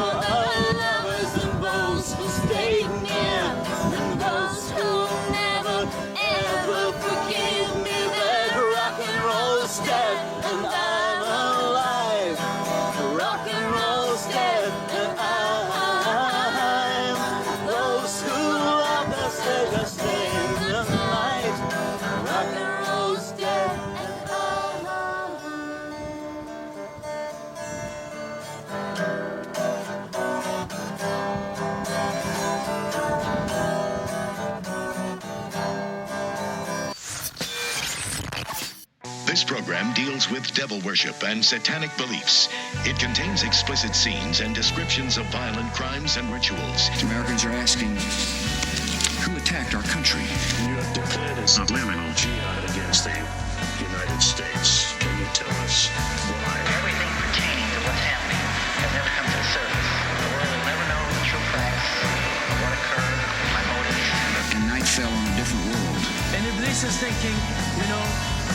our lovers and those who stayed near, and those who never ever forgive me that rock and roll's dead and I'm alive. Rock and roll's dead and I'm. Those who love us, they just stay in the night. Rock and roll's dead and I'm. This program deals with devil worship and satanic beliefs. It contains explicit scenes and descriptions of violent crimes and rituals. Americans are asking, who attacked our country? You have declared a subliminal jihad against the United States. Can you tell us why? Everything pertaining to what's happening has never come to the surface. The world will never know the true facts of what occurred, my motives. And night fell on a different world. And Iblis is thinking,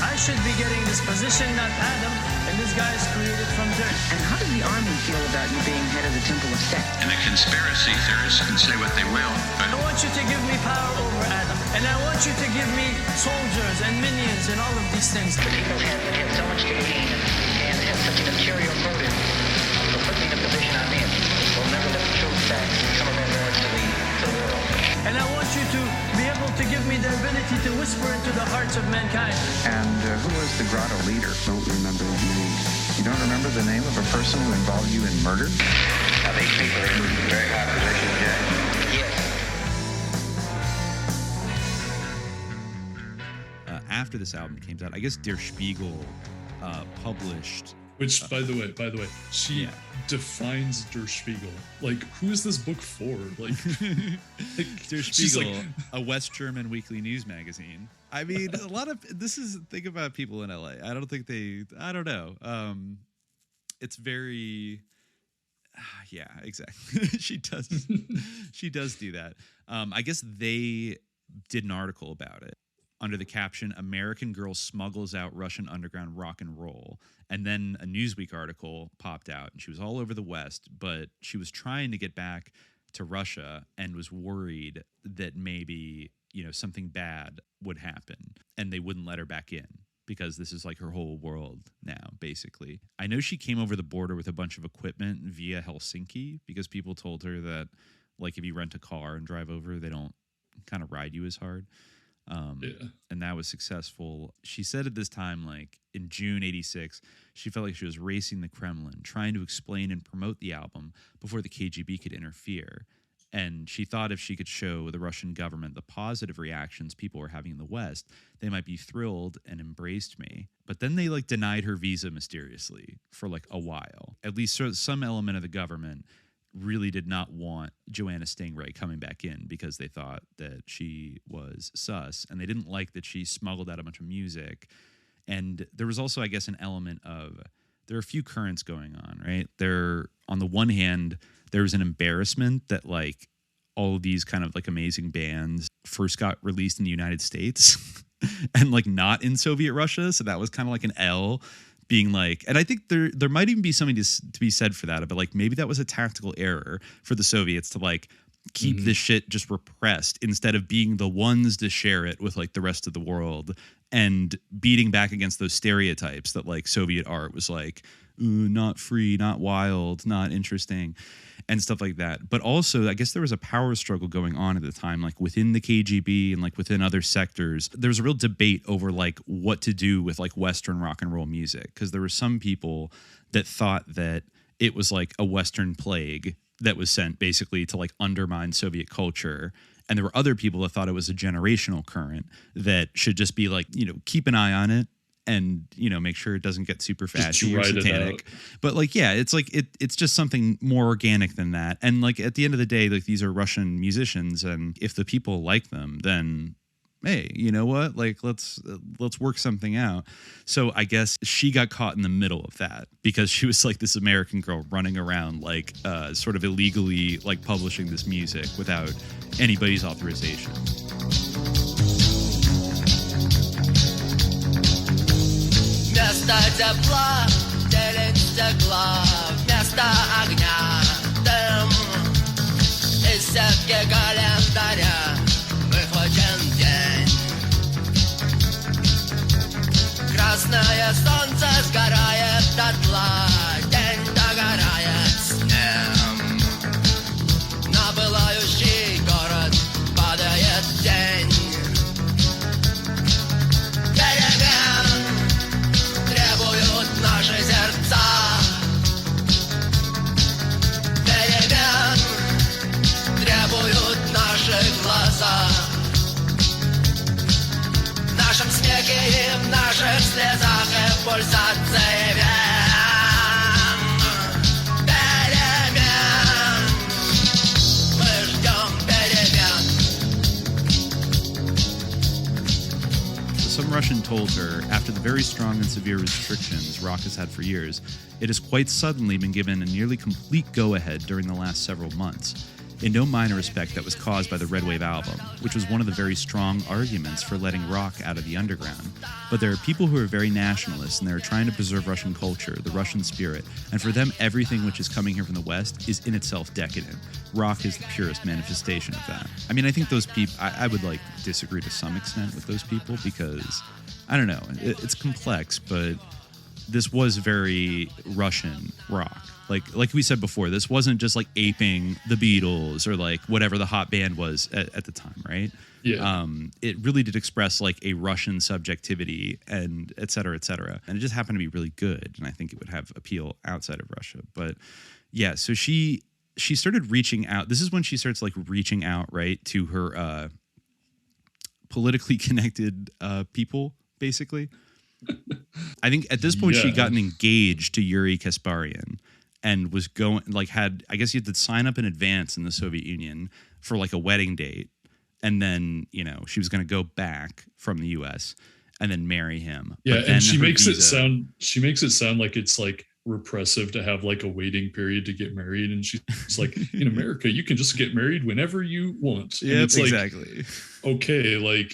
I should be getting this position, not Adam, and this guy is created from dirt. And how does the army feel about you being head of the Temple of Set? And the conspiracy theorists can say what they will, but I want you to give me power over Adam, and I want you to give me soldiers and minions and all of these things. The people have so much to gain and have such an ulterior motive for putting the position I'm in. Will never let the true facts, some of their words to the world. And I want you to be able to give me the ability to whisper into the hearts of mankind. And who was the grotto leader? Don't remember his name. You don't remember the name of a person who involved you in murder? Now these people are in very high positions, Yes. Yes. After this album came out, I guess Der Spiegel published. Which, by the way, she defines Der Spiegel. Like, who is this book for? Like Der Spiegel, a West German weekly news magazine. I mean, a lot of think about people in LA. I don't know. It's very, yeah, exactly. She does do that. I guess they did an article about it under the caption, American Girl Smuggles Out Russian Underground Rock and Roll. And then a Newsweek article popped out, and she was all over the West, but she was trying to get back to Russia and was worried that maybe, something bad would happen and they wouldn't let her back in because this is like her whole world now, basically. I know she came over the border with a bunch of equipment via Helsinki because people told her that, like, if you rent a car and drive over, they don't kind of ride you as hard. And that was successful. She said at this time, like in June 86, she felt like she was racing the Kremlin, trying to explain and promote the album before the KGB could interfere. And she thought if she could show the Russian government the positive reactions people were having in the West, they might be thrilled and embraced me. But then they denied her visa mysteriously for a while. At least some element of the government really did not want Joanna Stingray coming back in because they thought that she was sus, and they didn't like that she smuggled out a bunch of music. And there was also, I guess, an element of, there are a few currents going on, right? On the one hand, there was an embarrassment that all of these kind of amazing bands first got released in the United States and not in Soviet Russia. So that was kind of an L. Being and I think there might even be something to be said for that, but maybe that was a tactical error for the Soviets to keep this shit just repressed instead of being the ones to share it with the rest of the world and beating back against those stereotypes that Soviet art was ooh, not free, not wild, not interesting, and stuff like that. But also, I guess there was a power struggle going on at the time, within the KGB and within other sectors. There was a real debate over what to do with Western rock and roll music, because there were some people that thought that it was a Western plague that was sent basically to undermine Soviet culture. And there were other people that thought it was a generational current that should just be keep an eye on it and make sure it doesn't get super fashy or satanic. But it's just something more organic than that. And at the end of the day, these are Russian musicians, and if the people like them, then hey, you know what? Let's work something out. So I guess she got caught in the middle of that because she was this American girl running around sort of illegally publishing this music without anybody's authorization. Вместо тепла, зелень стекла, вместо огня, дотла, день догорает снегом. На пылающий город падает день. Перемен требуют наши сердца. Перемен требуют наши глаза. В нашем смехе и в наших слезах и пульсации вен. Перемен. Мы ждем перемен. Some Russian told her, after the very strong and severe restrictions rock has had for years, it has quite suddenly been given a nearly complete go-ahead during the last several months. In no minor respect that was caused by the REDWAVE album, which was one of the very strong arguments for letting rock out of the underground. But there are people who are very nationalist and they're trying to preserve Russian culture, the Russian spirit, and for them everything which is coming here from the West is in itself decadent. Rock is the purest manifestation of that. I mean, I think those people, I would like disagree to some extent with those people because, I don't know, it's complex, but this was very Russian rock. Like we said before, this wasn't just like aping the Beatles or like whatever the hot band was at the time, right? Yeah. It really did express like a Russian subjectivity and et cetera, and it just happened to be really good. And I think it would have appeal outside of Russia. But yeah, so she started reaching out. This is when she starts like reaching out, right, to her politically connected people, basically. I think at this point she'd gotten engaged to Yuri Kasparyan and was going I guess you had to sign up in advance in the Soviet Union for like a wedding date. And then, she was going to go back from the US and then marry him. Yeah. And she makes it sound like it's like repressive to have like a waiting period to get married. And she's like, in America, you can just get married whenever you want. Yeah, exactly. Okay. Like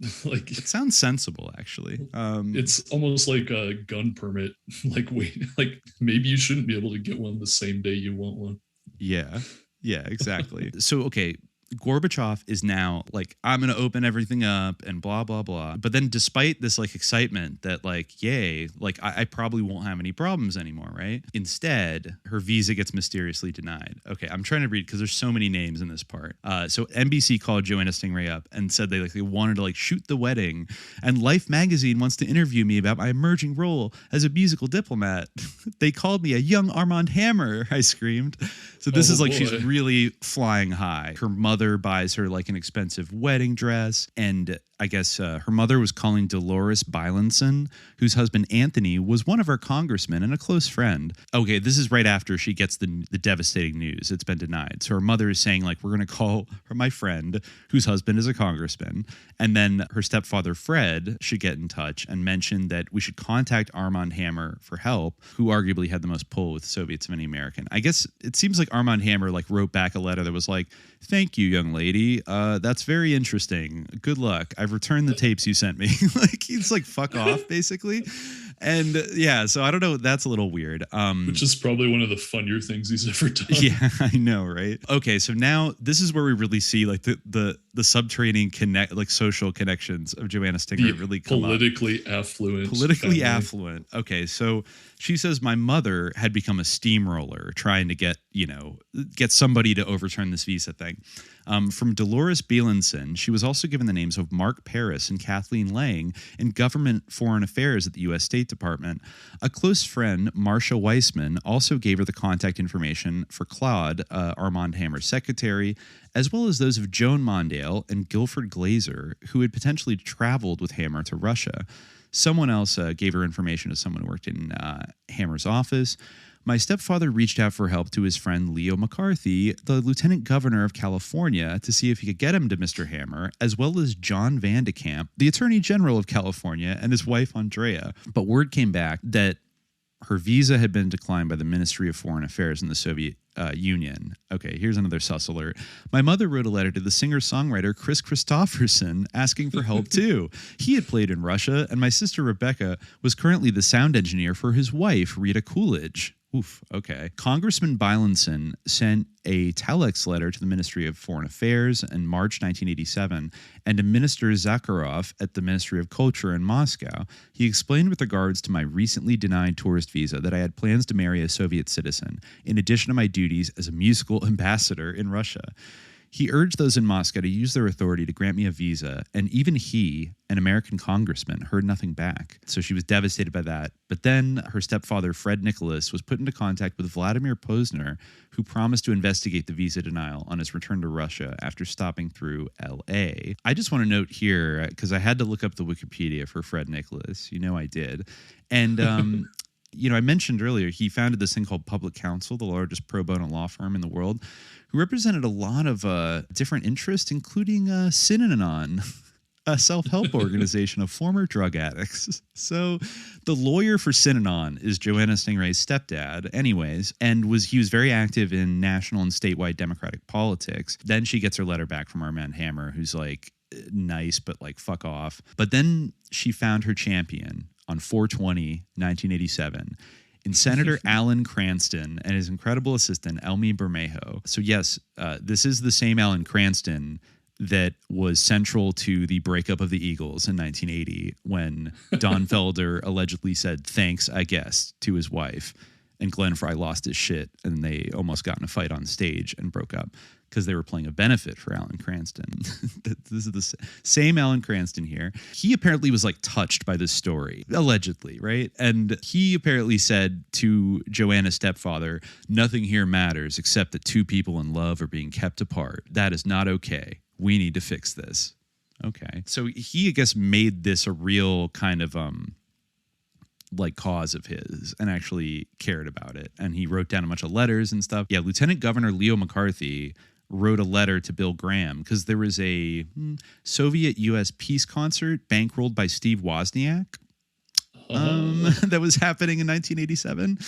it sounds sensible, actually. It's almost like a gun permit. Like maybe you shouldn't be able to get one the same day you want one. Yeah, exactly. So, okay, Gorbachev is now like, I'm going to open everything up and blah, blah, blah. But then despite this like excitement that like, yay, like I probably won't have any problems anymore, right? Instead, her visa gets mysteriously denied. Okay, I'm trying to read because there's so many names in this part. So NBC called Joanna Stingray up and said they wanted to like shoot the wedding. And Life magazine wants to interview me about my emerging role as a musical diplomat. They called me a young Armand Hammer, I screamed. So this is like, she's really flying high. Her mother buys her like an expensive wedding dress, and I guess her mother was calling Dolores Bylanson, whose husband Anthony was one of our congressmen and a close friend. Okay, this is right after she gets the devastating news. It's been denied. So her mother is saying like, we're going to call her my friend, whose husband is a congressman. And then her stepfather Fred should get in touch and mention that we should contact Armand Hammer for help, who arguably had the most pull with Soviets of any American. I guess it seems like Armand Hammer like wrote back a letter that was like, thank you, young lady. That's very interesting. Good luck. I've returned the tapes you sent me. Like, he's like, fuck off, basically. And yeah, so I don't know. That's a little weird. Which is probably one of the funnier things he's ever done. Yeah, I know, right? Okay, so now this is where we really see like the subterranean social connections of Joanna Stingray really come politically affluent. Politically affluent. Okay, so she says my mother had become a steamroller trying to get somebody to overturn this visa thing. From Dolores Bielenson, she was also given the names of Mark Paris and Kathleen Lang in government foreign affairs at the U.S. State Department. A close friend, Marcia Weissman, also gave her the contact information for Claude, Armand Hammer's secretary, as well as those of Joan Mondale and Guilford Glazer, who had potentially traveled with Hammer to Russia. Someone else gave her information to someone who worked in Hammer's office. My stepfather reached out for help to his friend Leo McCarthy, the lieutenant governor of California, to see if he could get him to Mr. Hammer, as well as John Van de Kamp, the attorney general of California, and his wife Andrea. But word came back that her visa had been declined by the Ministry of Foreign Affairs in the Soviet Union. Okay, here's another sus alert. My mother wrote a letter to the singer-songwriter Chris Christopherson asking for help too. He had played in Russia, and my sister Rebecca was currently the sound engineer for his wife, Rita Coolidge. Oof, okay. Congressman Bylandson sent a telex letter to the Ministry of Foreign Affairs in March 1987 and to Minister Zakharov at the Ministry of Culture in Moscow. He explained with regards to my recently denied tourist visa that I had plans to marry a Soviet citizen, in addition to my duties as a musical ambassador in Russia. He urged those in Moscow to use their authority to grant me a visa, and even he, an American congressman, heard nothing back. So she was devastated by that. But then her stepfather, Fred Nicholas, was put into contact with Vladimir Posner, who promised to investigate the visa denial on his return to Russia after stopping through L.A. I just want to note here, because I had to look up the Wikipedia for Fred Nicholas. You know I did. And... I mentioned earlier, he founded this thing called Public Counsel, the largest pro bono law firm in the world, who represented a lot of different interests, including Synanon, a self-help organization of former drug addicts. So the lawyer for Synanon is Joanna Stingray's stepdad anyways, and he was very active in national and statewide democratic politics. Then she gets her letter back from Armand Hammer, who's like nice, but like fuck off. But then she found her champion on 4/20/1987 in Senator Alan Cranston and his incredible assistant, Elmi Bermejo. So yes, this is the same Alan Cranston that was central to the breakup of the Eagles in 1980 when Don Felder allegedly said, "Thanks, I guess," to his wife. And Glenn Frey lost his shit and they almost got in a fight on stage and broke up because they were playing a benefit for Alan Cranston. This is the same Alan Cranston here. He apparently was like touched by this story, allegedly, right? And he apparently said to Joanna's stepfather, "Nothing here matters except that two people in love are being kept apart. That is not okay. We need to fix this." Okay. So he, I guess, made this a real kind of like cause of his and actually cared about it. And he wrote down a bunch of letters and stuff. Yeah, Lieutenant Governor Leo McCarthy wrote a letter to Bill Graham because there was a Soviet-U.S. peace concert bankrolled by Steve Wozniak that was happening in 1987.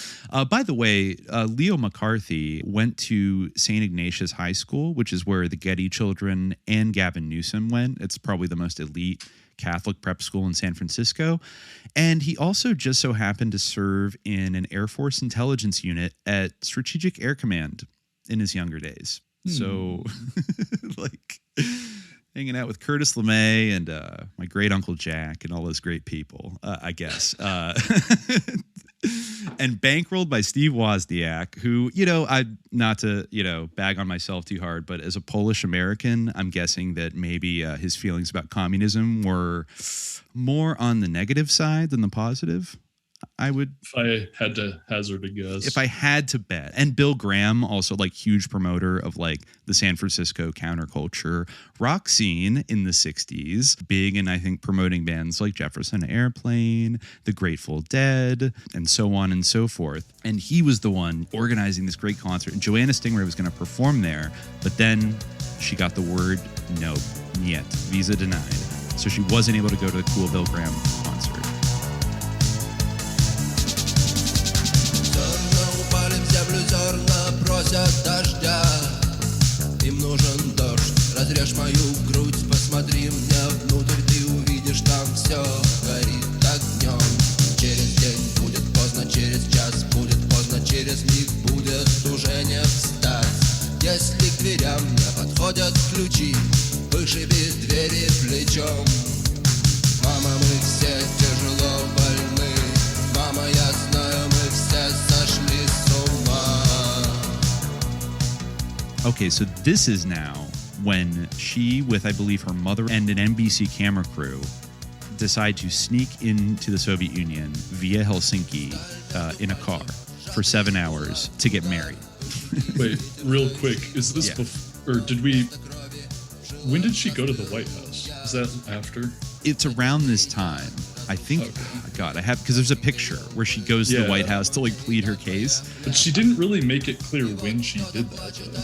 By the way, Leo McCarthy went to St. Ignatius High School, which is where the Getty children and Gavin Newsom went. It's probably the most elite Catholic prep school in San Francisco. And he also just so happened to serve in an Air Force intelligence unit at Strategic Air Command in his younger days. So like hanging out with Curtis LeMay and my great uncle Jack and all those great people, I guess. And bankrolled by Steve Wozniak, who, not to, bag on myself too hard, but as a Polish American, I'm guessing that maybe his feelings about communism were more on the negative side than the positive. If I had to hazard a guess. If I had to bet. And Bill Graham, also like huge promoter of like the San Francisco counterculture rock scene in the 60s. Big in, I think, promoting bands like Jefferson Airplane, The Grateful Dead, and so on and so forth. And he was the one organizing this great concert. And Joanna Stingray was going to perform there. But then she got the word, nope, niet, visa denied. So she wasn't able to go to the cool Bill Graham concert. Зерна просят дождя, им нужен дождь. Разрежь мою грудь, посмотри мне внутрь, ты увидишь, там все горит огнем. Через день будет поздно, через час будет поздно, через миг будет уже не встать. Если к дверям не подходят ключи, вышиби двери плечом. Мама, мы все тяжело больны, мама, я знаю, мы все сошли с ума. Okay, so this is now when she, with I believe her mother and an NBC camera crew, decide to sneak into the Soviet Union via Helsinki in a car for 7 hours to get married. Wait, real quick, is this before, or when did she go to the White House? Is that after? It's around this time. I think, God, I have, because there's a picture where she goes to the White House to like plead her case. But she didn't really make it clear when she did that, though.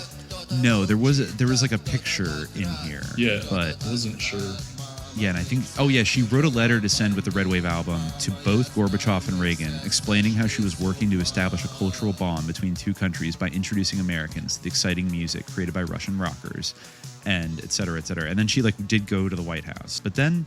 No, there was like a picture in here. Yeah, but I wasn't sure. Yeah, and I think, she wrote a letter to send with the REDWAVE album to both Gorbachev and Reagan, explaining how she was working to establish a cultural bond between two countries by introducing Americans to the exciting music created by Russian rockers, and et cetera, et cetera. And then she did go to the White House. But then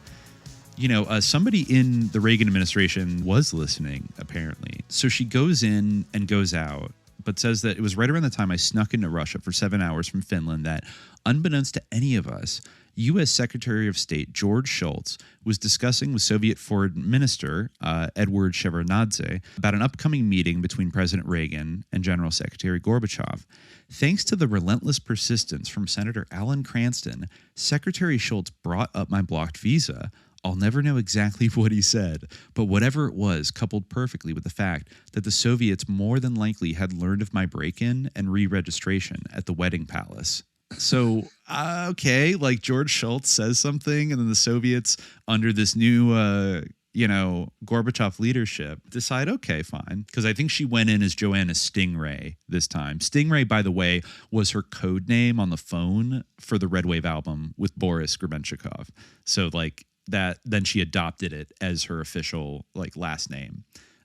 somebody in the Reagan administration was listening, apparently. So she goes in and goes out, but says that it was right around the time I snuck into Russia for 7 hours from Finland that, unbeknownst to any of us, U.S. Secretary of State George Shultz was discussing with Soviet Foreign Minister Edward Shevardnadze about an upcoming meeting between President Reagan and General Secretary Gorbachev. Thanks to the relentless persistence from Senator Alan Cranston, Secretary Shultz brought up my blocked visa. I'll never know exactly what he said, but whatever it was coupled perfectly with the fact that the Soviets more than likely had learned of my break-in and re-registration at the wedding palace. So, okay, like George Shultz says something, and then the Soviets, under this new, Gorbachev leadership, decide, okay, fine. Because I think she went in as Joanna Stingray this time. Stingray, by the way, was her code name on the phone for the REDWAVE album with Boris Grebenshikov. So, like, that, then she adopted it as her official, like, last name.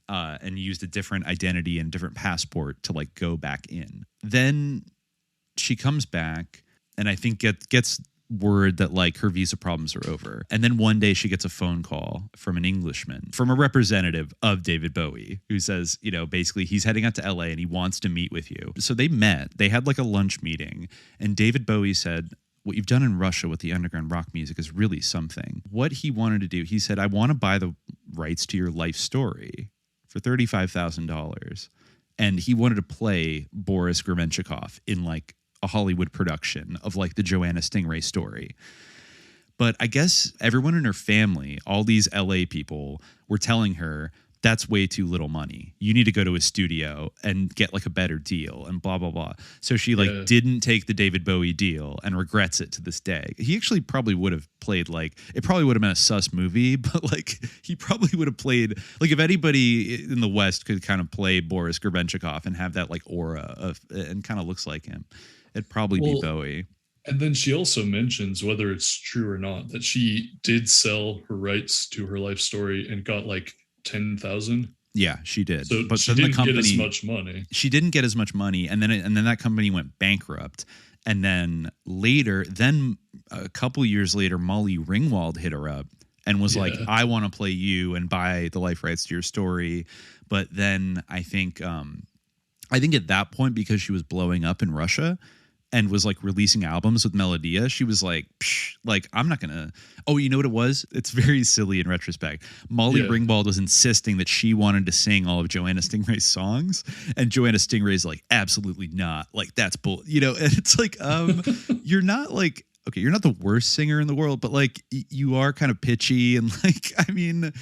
And used a different identity and different passport to, like, go back in. Then she comes back and I think gets word that like her visa problems are over. And then one day she gets a phone call from an Englishman, from a representative of David Bowie, who says, basically he's heading out to LA and he wants to meet with you. So they met, they had like a lunch meeting, and David Bowie said, what you've done in Russia with the underground rock music is really something. What he wanted to do, he said, I want to buy the rights to your life story for $35,000. And he wanted to play Boris Grebenshikov in like a Hollywood production of like the Joanna Stingray story. But I guess everyone in her family, all these LA people, were telling her that's way too little money. You need to go to a studio and get like a better deal and blah, blah, blah. So she didn't take the David Bowie deal and regrets it to this day. He actually probably would have played like, it probably would have been a sus movie, but like he probably would have played, like if anybody in the West could kind of play Boris Grebenshikov and have that like aura of, and kind of looks like him, it'd probably be Bowie. And then she also mentions, whether it's true or not, that she did sell her rights to her life story and got like 10,000. Yeah, she did. So but she then didn't get as much money. She didn't get as much money, and then that company went bankrupt. And then later, a couple years later, Molly Ringwald hit her up and was like, "I want to play you and buy the life rights to your story." But then I think at that point, because she was blowing up in Russia and was like releasing albums with Melodia, she was like, psh, like, I'm not gonna. Oh, you know what it was? It's very silly in retrospect. Molly Ringwald was insisting that she wanted to sing all of Joanna Stingray's songs, and Joanna Stingray's like, absolutely not. Like that's bull. And it's like, you're not like, okay, you're not the worst singer in the world, but like you are kind of pitchy and like, I mean,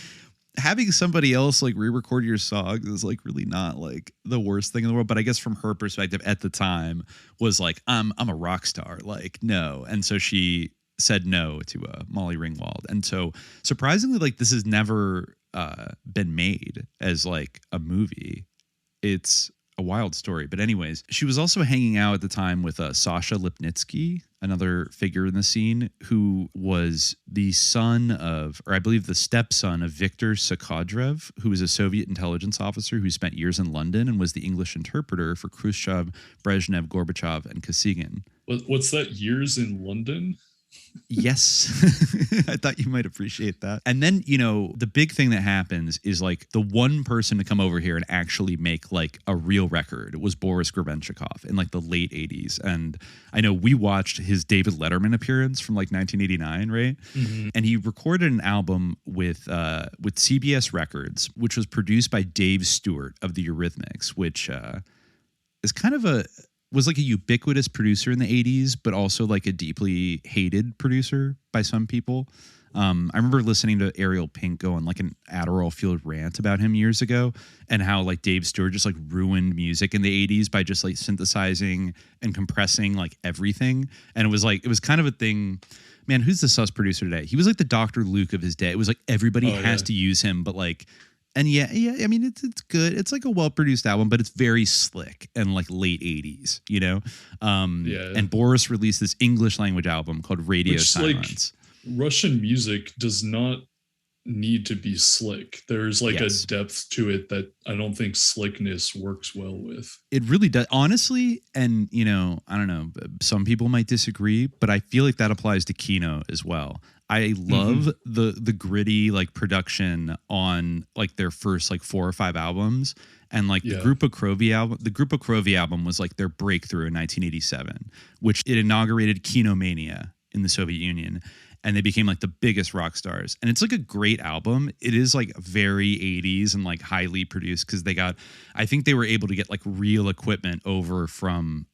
having somebody else like re-record your songs is like really not like the worst thing in the world. But I guess from her perspective at the time was like, I'm a rock star, like no. And so she said no to Molly Ringwald. And so surprisingly, like this has never been made as like a movie. It's a wild story. But anyways, she was also hanging out at the time with Sasha Lipnitsky, another figure in the scene, who was the son of, or I believe the stepson of Viktor Tsoi, who was a Soviet intelligence officer who spent years in London and was the English interpreter for Khrushchev, Brezhnev, Gorbachev, and Kosygin. What's that, years in London? Yes. I thought you might appreciate that. And then, the big thing that happens is like the one person to come over here and actually make like a real record was Boris Grebenshikov in like the late 80s. And I know we watched his David Letterman appearance from like 1989, right? Mm-hmm. And he recorded an album with CBS Records, which was produced by Dave Stewart of the Eurythmics, which is kind of was like a ubiquitous producer in the 80s, but also like a deeply hated producer by some people. I remember listening to Ariel Pink go on like an Adderall fueled rant about him years ago, and how like Dave Stewart just like ruined music in the 80s by just like synthesizing and compressing like everything. And it was kind of a thing. Man, who's the sus producer today? He was like the Dr. Luke of his day. It was like everybody has to use him, but like, and yeah. I mean, it's good. It's like a well-produced album, but it's very slick and like late 80s, And Boris released this English language album called Radio Silence. Like, Russian music does not need to be slick. There's like Yes. a depth to it that I don't think slickness works well with. It really does, honestly. And, you know, I don't know, some people might disagree, but I feel like that applies to Kino as well. I love the gritty like production on like their first like 4 or 5 albums. And like the Grupa Krovi album was like their breakthrough in 1987, which it inaugurated Kinomania in the Soviet Union. And they became like the biggest rock stars. And it's like a great album. It is like very 80s and like highly produced because I think they were able to get like real equipment over from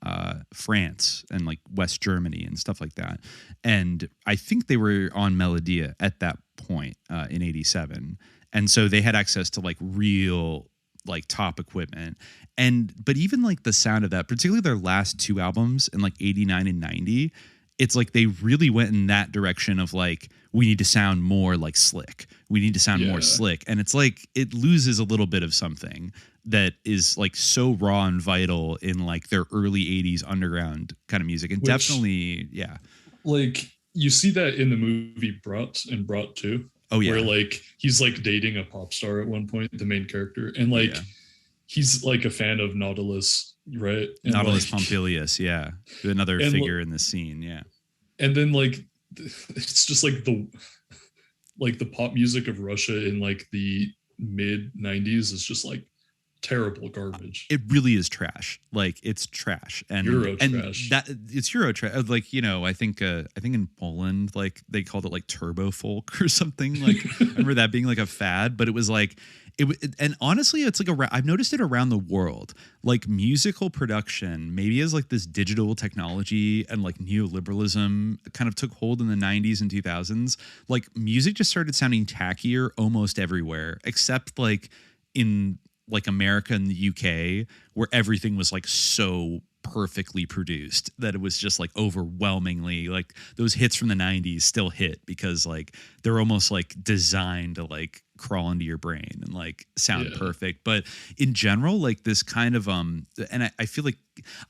France and like West Germany and stuff like that. And I think they were on Melodia at that point in 87. And so they had access to like real like top equipment. But even like the sound of that, particularly their last 2 albums in like 89 and 90, it's like they really went in that direction of like, we need to sound more like slick. We need to sound more slick. And it's like, it loses a little bit of something that is like so raw and vital in like their early 80s underground kind of music. And definitely, like you see that in the movie Brat and Brat 2. Oh yeah. Where like, he's like dating a pop star at one point, the main character. And like, he's like a fan of Nautilus. Right, and Nautilus like, Pompilius, another figure in the scene, and then like it's just like the pop music of Russia in like the mid 90s is just like terrible garbage. It really is trash. Like it's trash and Euro and trash. That it's Euro trash. Like, you know, I think in Poland like they called it like turbo folk or something. Like I remember that being like a fad, but it was like and honestly, it's like I've noticed it around the world. Like musical production, maybe as like this digital technology and like neoliberalism kind of took hold in the 90s and 2000s. Like music just started sounding tackier almost everywhere, except like in like America and the UK, where everything was like so perfectly produced that it was just like overwhelmingly like those hits from the 90s still hit because like they're almost like designed to like crawl into your brain and like sound perfect. But in general, like this kind of and I feel like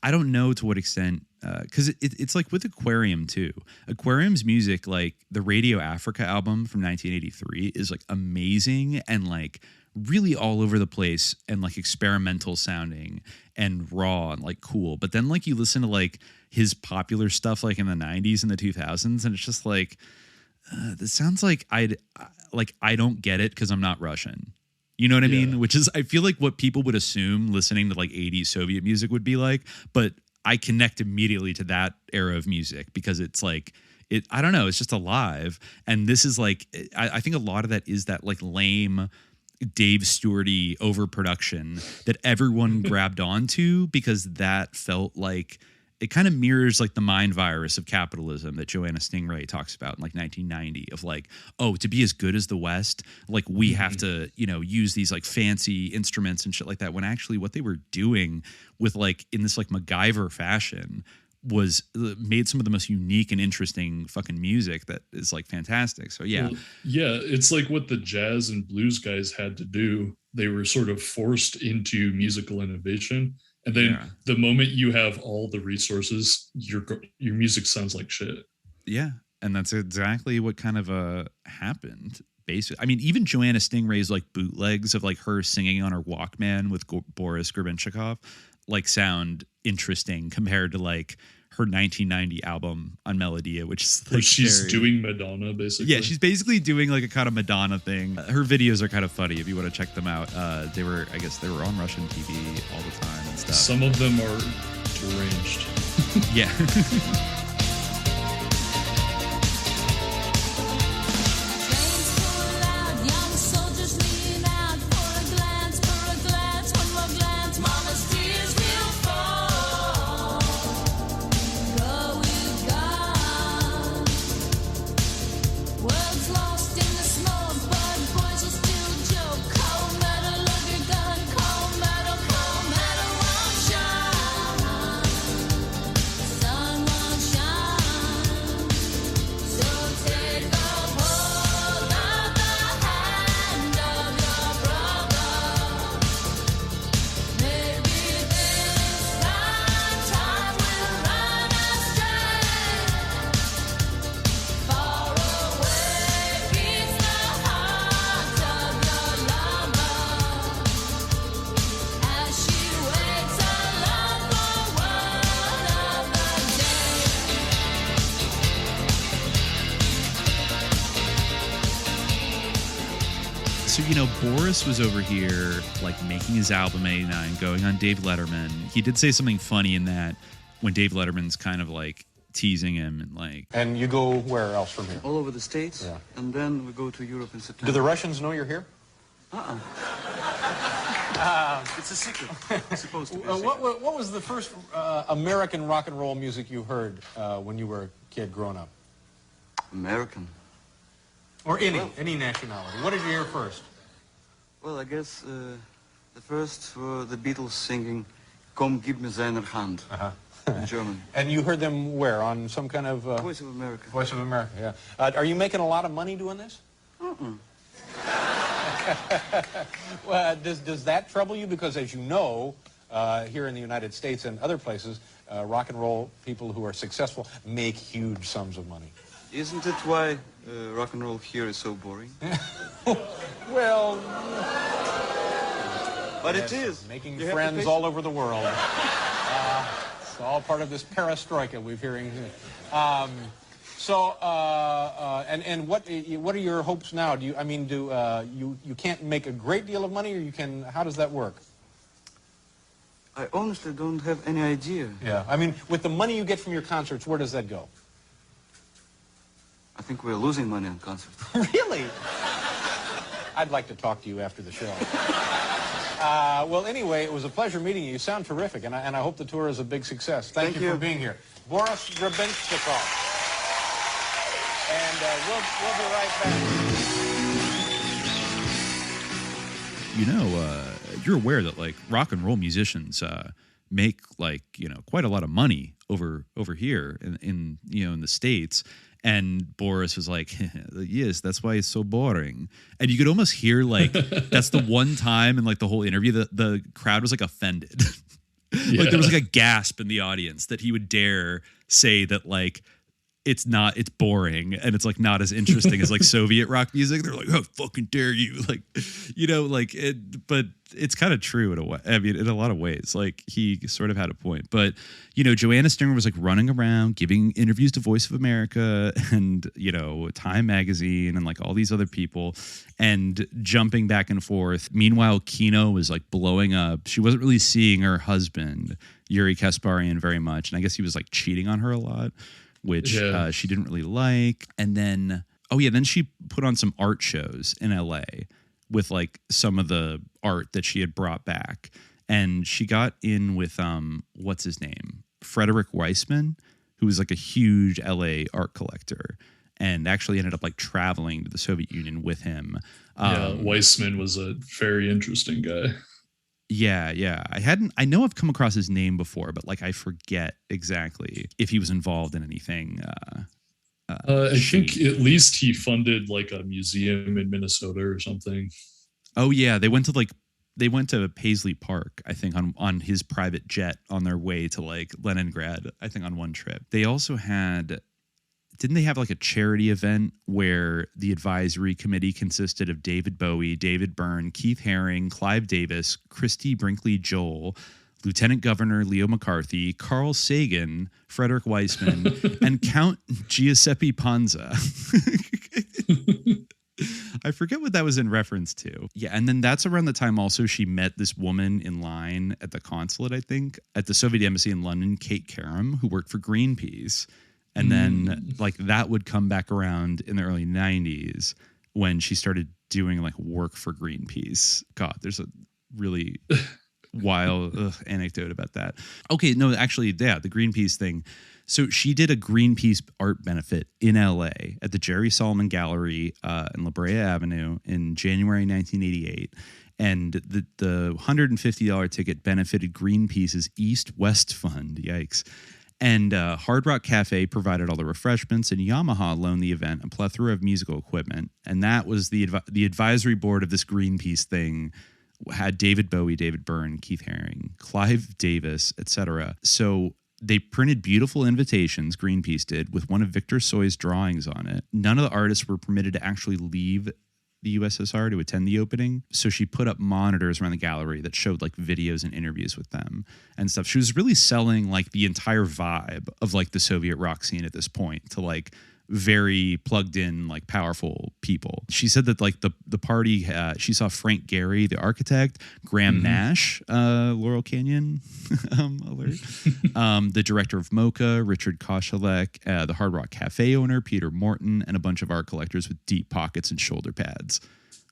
I don't know to what extent because it's like with Aquarium too. Aquarium's music, like the Radio Africa album from 1983 is like amazing and like really all over the place and like experimental sounding and raw and like cool. But then like you listen to like his popular stuff like in the 90s and the 2000s and it's just like this sounds like I don't get it because I'm not Russian. You know what I mean? Which is I feel like what people would assume listening to like 80s Soviet music would be like, but I connect immediately to that era of music because it's like I don't know, it's just alive. And this is like I think a lot of that is that like lame Dave Stewart-y overproduction that everyone grabbed onto because that felt like it kind of mirrors like the mind virus of capitalism that Joanna Stingray talks about in like 1990 of like, oh, to be as good as the West, like we have to, you know, use these like fancy instruments and shit like that. When actually what they were doing with like in this like MacGyver fashion was made some of the most unique and interesting fucking music that is like fantastic. So it's like what the jazz and blues guys had to do. They were sort of forced into musical innovation. And then the moment you have all the resources, your music sounds like shit. Yeah. And that's exactly what kind of happened. Basically, I mean, even Joanna Stingray's like bootlegs of like her singing on her Walkman with Boris Grebenshikov like sound interesting compared to like her 1990 album on Melodia, which is like she's doing Madonna basically. Yeah, she's basically doing like a kind of Madonna thing. Her videos are kind of funny if you want to check them out. They were on Russian TV all the time and stuff. Some of them are deranged. Yeah. So, Boris was over here, like, making his album in 89, going on Dave Letterman. He did say something funny in that when Dave Letterman's kind of, like, teasing him and, like... And you go where else from here? All over the States, yeah. And then we go to Europe in September. Do the Russians know you're here? It's a secret. It's supposed to be what was the first American rock and roll music you heard when you were a kid growing up? American. Or any nationality. What did you hear first? Well, I guess the first were the Beatles singing "Komm, gib mir seine Hand" in German. And you heard them where? On some kind of... Voice of America. Voice of America, yeah. Are you making a lot of money doing this? Well, does that trouble you? Because as you know, here in the United States and other places, rock and roll people who are successful make huge sums of money. Isn't it why rock and roll here is so boring? Well... But yes, it is. Making friends all over the world. It's all part of this perestroika we're hearing. And what are your hopes now? You can't make a great deal of money, or you can? How does that work? I honestly don't have any idea. Yeah, I mean, with the money you get from your concerts, where does that go? I think we're losing money on concerts. Really? I'd like to talk to you after the show. Well, anyway, it was a pleasure meeting you. You sound terrific, and I hope the tour is a big success. Thank you for being here. Boris Grebenshikov. And we'll be right back. You're aware that, like, rock and roll musicians make, like, quite a lot of money over here in the States. And Boris was like, yes, that's why it's so boring. And you could almost hear, like, that's the one time in, like, the whole interview that the crowd was, like, offended. Like, there was, like, a gasp in the audience that he would dare say that, like, it's boring and it's, like, not as interesting as, like, Soviet rock music. They're like, how fucking dare you? Like, but it's kind of true in a way. I mean, in a lot of ways, like, he sort of had a point. But, Joanna Stingray was, like, running around giving interviews to Voice of America and, Time Magazine and, like, all these other people and jumping back and forth. Meanwhile, Kino was, like, blowing up. She wasn't really seeing her husband, Yuri Kasparyan, very much. And I guess he was, like, cheating on her a lot, which she didn't really like. And then, then she put on some art shows in LA with, like, some of the art that she had brought back. And she got in with, what's his name? Frederick Weissman, who was, like, a huge LA art collector and actually ended up, like, traveling to the Soviet Union with him. Weissman was a very interesting guy. Yeah. I know I've come across his name before, but, like, I forget exactly if he was involved in anything. I think at least he funded, like, a museum in Minnesota or something. Oh yeah, they went to Paisley Park, I think, on his private jet on their way to, like, Leningrad, I think, on one trip. They also didn't they have, like, a charity event where the advisory committee consisted of David Bowie, David Byrne, Keith Haring, Clive Davis, Christy Brinkley Joel, Lieutenant Governor Leo McCarthy, Carl Sagan, Frederick Weissman, and Count Giuseppe Panza. I forget what that was in reference to. Yeah, and then that's around the time also she met this woman in line at the consulate, I think, at the Soviet Embassy in London, Kate Karam, who worked for Greenpeace. And then, like, that would come back around in the early 90s when she started doing, like, work for Greenpeace. God, there's a really wild anecdote about that. Okay, no, actually, yeah, the Greenpeace thing. So she did a Greenpeace art benefit in LA at the Jerry Solomon Gallery in La Brea Avenue in January 1988. And the $150 ticket benefited Greenpeace's East-West Fund. Yikes. And Hard Rock Cafe provided all the refreshments, and Yamaha loaned the event a plethora of musical equipment. And that was the advisory board of this Greenpeace thing had David Bowie, David Byrne, Keith Haring, Clive Davis, etc. So they printed beautiful invitations, Greenpeace did, with one of Viktor Tsoi's drawings on it. None of the artists were permitted to actually leave the USSR to attend the opening. So she put up monitors around the gallery that showed, like, videos and interviews with them and stuff. She was really selling, like, the entire vibe of, like, the Soviet rock scene at this point to, like, very plugged in, like powerful people. She said that like the party, she saw Frank Gehry, the architect, Graham Nash, Laurel Canyon alert, the director of Mocha, Richard Koshalek, the Hard Rock Cafe owner, Peter Morton, and a bunch of art collectors with deep pockets and shoulder pads.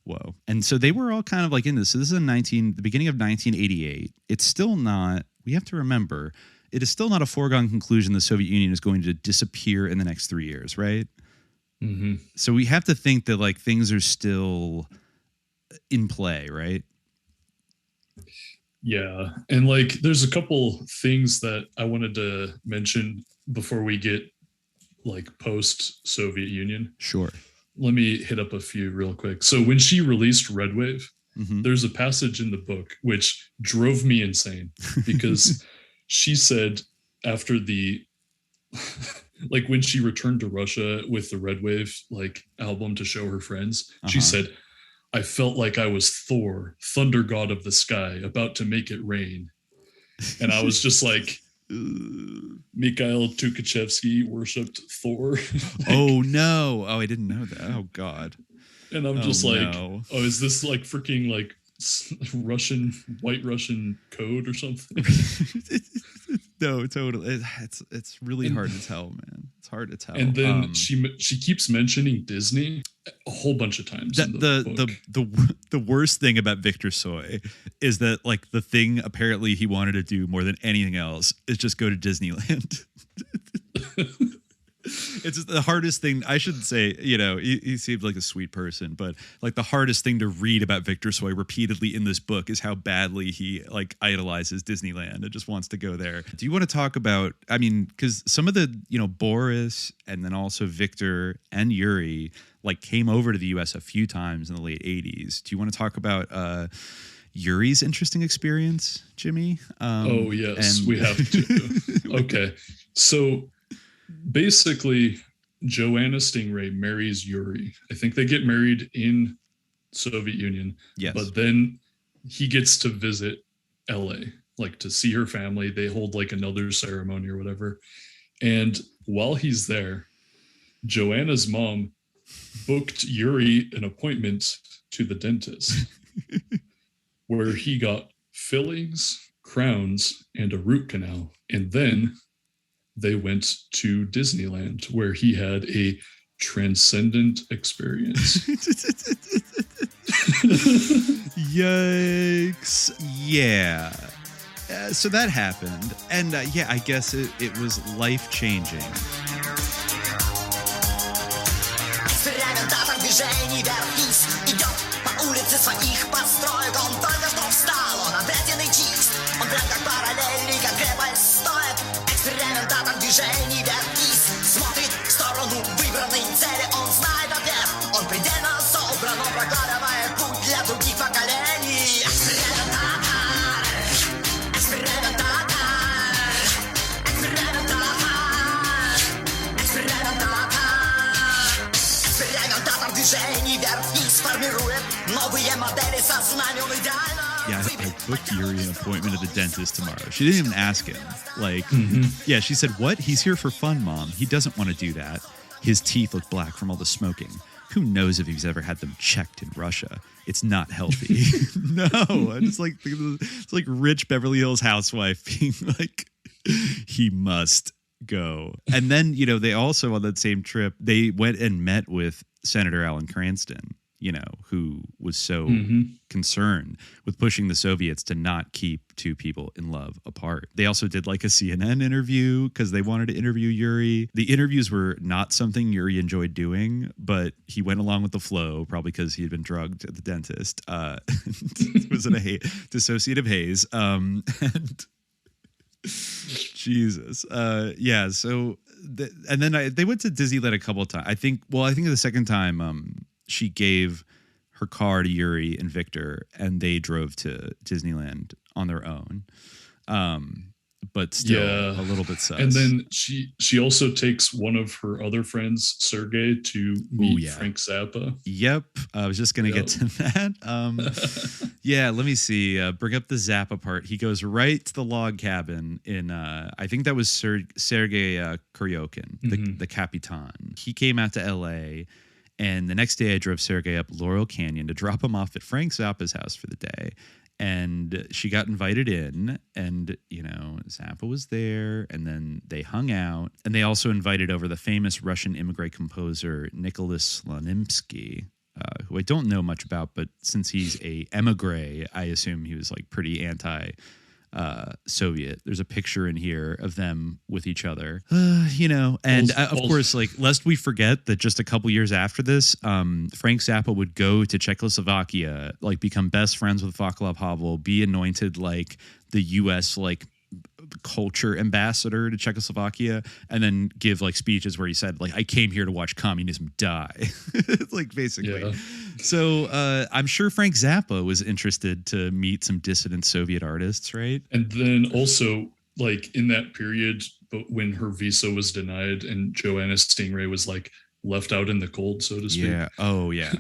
Whoa. And so they were all kind of like in this. So this is the beginning of 1988. It's still not, we have to remember, it is still not a foregone conclusion the Soviet Union is going to disappear in the next 3 years, right? Mm-hmm. So we have to think that like things are still in play, right? Yeah. And like there's a couple things that I wanted to mention before we get like post-Soviet Union. Sure. Let me hit up a few real quick. So when she released REDWAVE, there's a passage in the book which drove me insane because she said after like when she returned to Russia with the REDWAVE like album to show her friends, she said, I felt like I was Thor, thunder god of the sky, about to make it rain. And I was just like, Mikhail Tukhachevsky worshipped Thor. Oh no. Oh, I didn't know that. Oh God. And I'm just like, oh, is this like freaking like white Russian code or something? No, totally. It's really hard to tell, man. It's hard to tell. And then she keeps mentioning Disney a whole bunch of times. The worst thing about Viktor Tsoi is that like the thing apparently he wanted to do more than anything else is just go to Disneyland. It's the hardest thing. I shouldn't say, he seemed like a sweet person, but like the hardest thing to read about Viktor Tsoi repeatedly in this book is how badly he like idolizes Disneyland and just wants to go there. Do you want to talk about, I mean, because some of the, Boris and then also Viktor and Yuri like came over to the US a few times in the late 80s. Do you want to talk about Yuri's interesting experience, Jimmy? Oh, yes, we have to. Okay. So basically, Joanna Stingray marries Yuri. I think they get married in Soviet Union. Yes. But then he gets to visit LA, like to see her family. They hold like another ceremony or whatever. And while he's there, Joanna's mom booked Yuri an appointment to the dentist where he got fillings, crowns, and a root canal. And then they went to Disneyland where he had a transcendent experience. Yikes. Yeah. So that happened. And I guess it was life-changing. Экспериментатор движений вверх-вниз смотрит в сторону выбранной цели. Он знает ответ, он предельно собран, он прокладывает путь для других поколений. Экспериментатор, экспериментатор, экспериментатор, экспериментатор. Экспериментатор движений вверх-вниз формирует новые модели сознания, он идеально. Yeah, I booked Yuri an appointment at the dentist tomorrow. She didn't even ask him. Like, yeah, she said, what? He's here for fun, Mom. He doesn't want to do that. His teeth look black from all the smoking. Who knows if he's ever had them checked in Russia? It's not healthy. No, it's like rich Beverly Hills housewife being like, he must go. And then, they also on that same trip, they went and met with Senator Alan Cranston, who was so concerned with pushing the Soviets to not keep two people in love apart. They also did like a CNN interview because they wanted to interview Yuri. The interviews were not something Yuri enjoyed doing, but he went along with the flow, probably because he had been drugged at the dentist. It was in a dissociative haze. And Jesus. Yeah. So, and then they went to Disneyland a couple of times. I think the second time, she gave her car to Yuri and Viktor, and they drove to Disneyland on their own. but still a little bit sus. And then she also takes one of her other friends, Sergei, to meet Frank Zappa. Yep. I was just going to get to that. Yeah, let me see. Bring up the Zappa part. He goes right to the log cabin in, I think that was Sergei Kuryokhin, the Capitan. He came out to LA, and the next day I drove Sergei up Laurel Canyon to drop him off at Frank Zappa's house for the day. And she got invited in, and, Zappa was there, and then they hung out. And they also invited over the famous Russian immigrant composer Nicholas Slonimsky, who I don't know much about, but since he's a emigre, I assume he was like pretty anti-Soviet. There's a picture in here of them with each other, and of course, like, lest we forget that just a couple years after this, Frank Zappa would go to Czechoslovakia, like become best friends with Václav Havel, be anointed like the U.S. like culture ambassador to Czechoslovakia, and then give like speeches where he said like, I came here to watch communism die. Like, basically. Yeah. So I'm sure Frank Zappa was interested to meet some dissident Soviet artists, right? And then also, like, in that period, but when her visa was denied and Joanna Stingray was like left out in the cold, so to speak. Yeah. Oh yeah.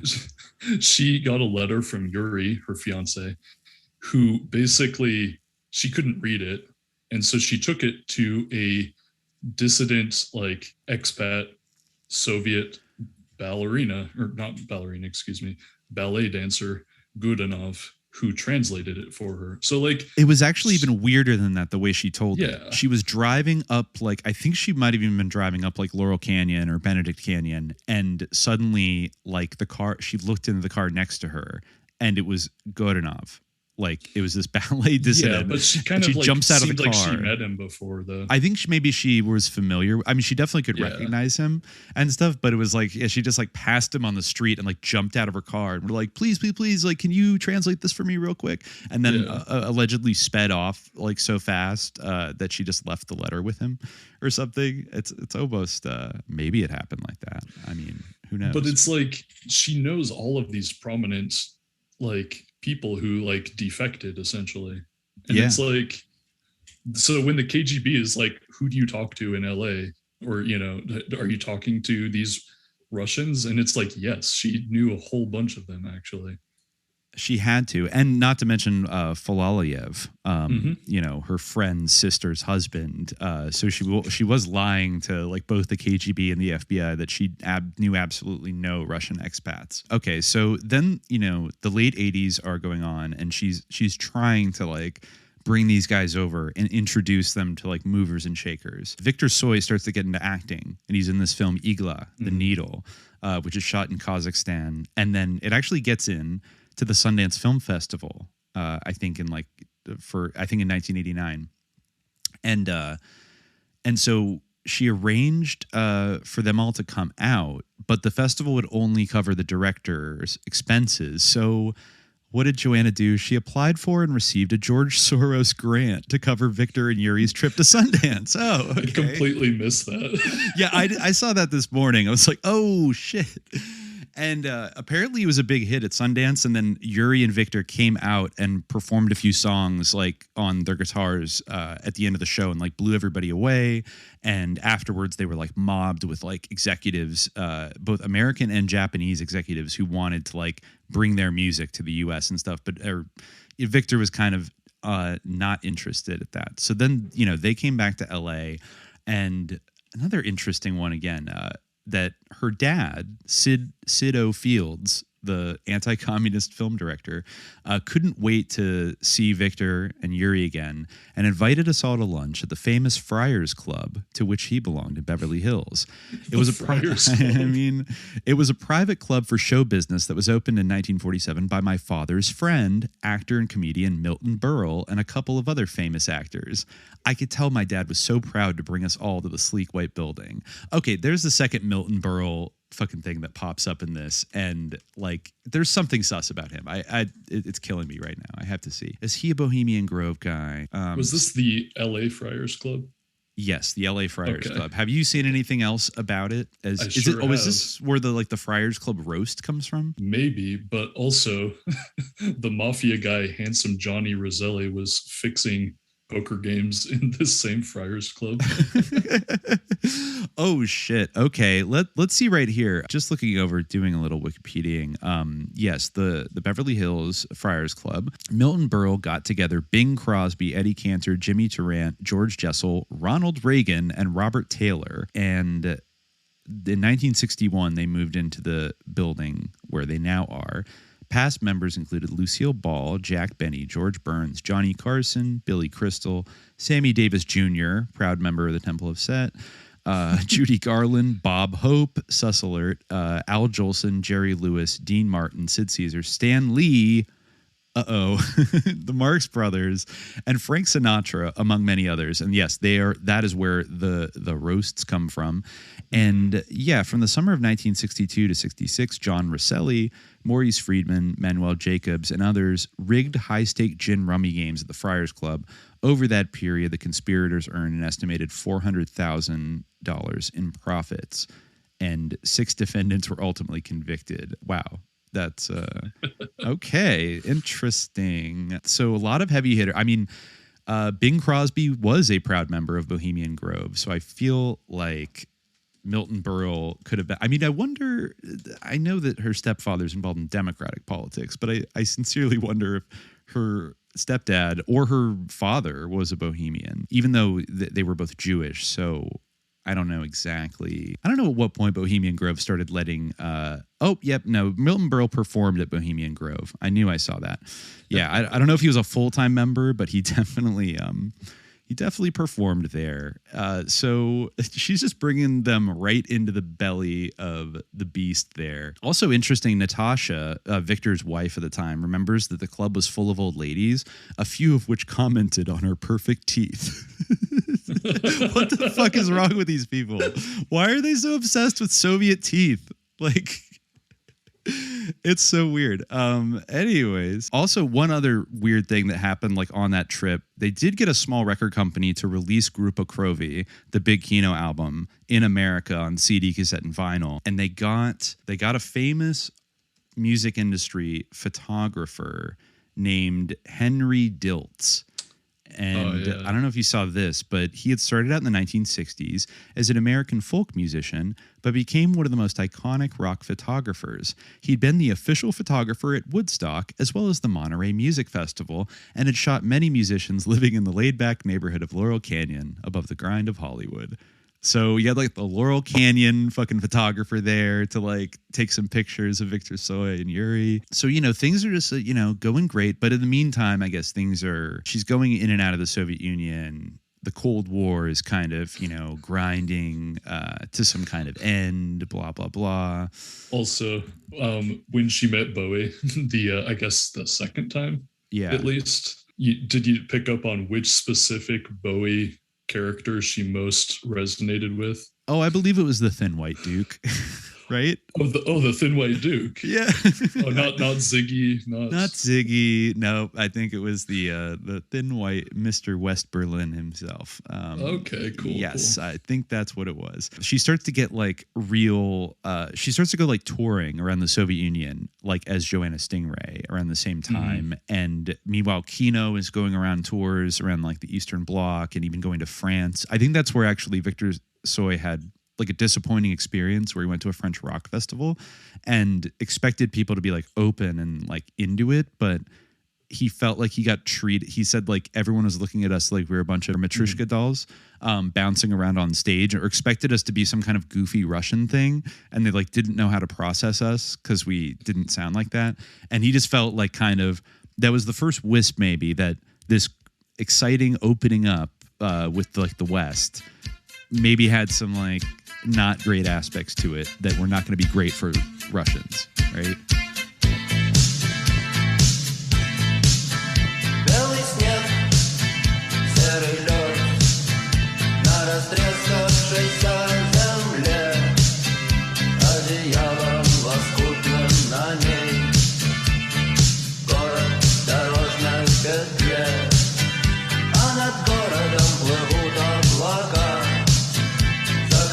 She got a letter from Yuri, her fiance, who basically, she couldn't read it. And so she took it to a dissident, like, expat Soviet ballet dancer, Gudanov, who translated it for her. So, like, it was actually even weirder than that, the way she told it. She was driving up, like, I think she might have even been driving up like Laurel Canyon or Benedict Canyon, and suddenly, like, the car, she looked into the car next to her, and it was Gudanov. Like, it was this ballet dissident. Yeah, but she kind of like jumps out of the car. Like she met him before, though. I think maybe she was familiar. I mean, she definitely could recognize him and stuff. But it was like, she just like passed him on the street and like jumped out of her car and were like, please, like, can you translate this for me real quick? And then allegedly sped off like so fast that she just left the letter with him or something. It's almost maybe it happened like that. I mean, who knows? But it's like she knows all of these prominent, like, people who like defected essentially, and it's like, so when the KGB is like, who do you talk to in LA, or are you talking to these Russians? And it's like, yes, she knew a whole bunch of them actually. She had to, and not to mention Falalayev, her friend's sister's husband. So she was lying to like both the KGB and the FBI that she knew absolutely no Russian expats. Okay, so then the late 80s are going on, and she's trying to like bring these guys over and introduce them to like movers and shakers. Viktor Tsoi starts to get into acting, and he's in this film Igla, The Needle, which is shot in Kazakhstan, and then it actually gets in to the Sundance Film Festival, I think in 1989. And so she arranged for them all to come out, but the festival would only cover the director's expenses. So what did Joanna do? She applied for and received a George Soros grant to cover Viktor and Yuri's trip to Sundance. Oh, okay. I completely missed that. Yeah, I saw that this morning. I was like, oh, shit. And apparently it was a big hit at Sundance, and then Yuri and Viktor came out and performed a few songs like on their guitars at the end of the show and like blew everybody away. And afterwards they were like mobbed with like executives, both American and Japanese executives, who wanted to like bring their music to the US and stuff. But Viktor was kind of not interested at that. So then, they came back to LA, and another interesting one again, that her dad, Sid O. Fields, the anti-communist film director, couldn't wait to see Viktor and Yuri again, and invited us all to lunch at the famous Friars Club, to which he belonged in Beverly Hills. It was it was a private club for show business that was opened in 1947 by my father's friend, actor and comedian Milton Berle, and a couple of other famous actors. I could tell my dad was so proud to bring us all to the sleek white building. Okay, there's the second Milton Berle fucking thing that pops up in this, and like there's something sus about him. It's killing me right now. I have to see, is he a Bohemian Grove guy? Was this the LA Friars Club? Yes, the LA Friars Club. Have you seen anything else about it? Is this where the Friars Club roast comes from? Maybe, but also the mafia guy, Handsome Johnny Roselli, was fixing poker games in this same Friars Club. Oh shit. Okay, let's see right here. Just looking over, doing a little Wikipediaing. Yes, the Beverly Hills Friars Club. Milton Berle got together Bing Crosby, Eddie Cantor, Jimmy Tarrant, George Jessel, Ronald Reagan, and Robert Taylor. And in 1961, they moved into the building where they now are. Past members included Lucille Ball, Jack Benny, George Burns, Johnny Carson, Billy Crystal, Sammy Davis Jr., proud member of the Temple of Set, Judy Garland, Bob Hope, Susselert, Al Jolson, Jerry Lewis, Dean Martin, Sid Caesar, Stan Lee, the Marx Brothers, and Frank Sinatra, among many others. And yes, that is where the roasts come from. And yeah, from the summer of 1962 to 66, John Rosselli, Maurice Friedman, Manuel Jacobs, and others rigged high-stake gin rummy games at the Friars Club. Over that period, the conspirators earned an estimated $400,000 in profits, and 6 defendants were ultimately convicted. Wow. That's okay. Interesting. So a lot of heavy hitter. I mean, Bing Crosby was a proud member of Bohemian Grove. So I feel like Milton Berle could have been. I mean, I wonder, I know that her stepfather's involved in Democratic politics, but I sincerely wonder if her stepdad or her father was a Bohemian, even though they were both Jewish. So I don't know exactly. I don't know at what point Bohemian Grove started letting. Milton Berle performed at Bohemian Grove. I knew I saw that. Yeah, I don't know if he was a full-time member, but he definitely performed there. So she's just bringing them right into the belly of the beast there. Also interesting, Natasha, Victor's wife at the time, remembers that the club was full of old ladies, a few of which commented on her perfect teeth. What the fuck is wrong with these people? Why are they so obsessed with Soviet teeth? Like, it's so weird. Anyways, also one other weird thing that happened like on that trip, they did get a small record company to release Grupa Krovi, the big Kino album, in America on CD, cassette, and vinyl. And they got a famous music industry photographer named Henry Diltz. And I don't know if you saw this, but he had started out in the 1960s as an American folk musician, but became one of the most iconic rock photographers. He'd been the official photographer at Woodstock, as well as the Monterey Music Festival, and had shot many musicians living in the laid-back neighborhood of Laurel Canyon, above the grind of Hollywood. So you had like the Laurel Canyon fucking photographer there to like take some pictures of Viktor Tsoi and Yuri. So, things are just, going great. But in the meantime, I guess she's going in and out of the Soviet Union. The Cold War is kind of, grinding to some kind of end, blah, blah, blah. Also, when she met Bowie, I guess the second time, at least, did you pick up on which specific Bowie character she most resonated with? Oh, I believe it was the Thin White Duke, right? The Thin White Duke. Yeah. Not Ziggy. Not Ziggy. No, I think it was the Thin White Mr. West Berlin himself. Okay, cool. Yes, cool. I think that's what it was. She starts to get like she starts to go like touring around the Soviet Union, like as Joanna Stingray around the same time. Mm-hmm. And meanwhile, Kino is going around tours around like the Eastern Bloc and even going to France. I think that's where actually Viktor Tsoi had like a disappointing experience where he went to a French rock festival and expected people to be like open and like into it, but he felt like he got treated. He said like everyone was looking at us like we were a bunch of Matryoshka dolls bouncing around on stage, or expected us to be some kind of goofy Russian thing, and they like didn't know how to process us because we didn't sound like that. And he just felt like kind of that was the first wisp maybe that this exciting opening up with like the West maybe had some like not great aspects to it that were not going to be great for Russians, right?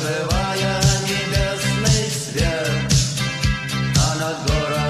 Закрывая небесный свет, а над городом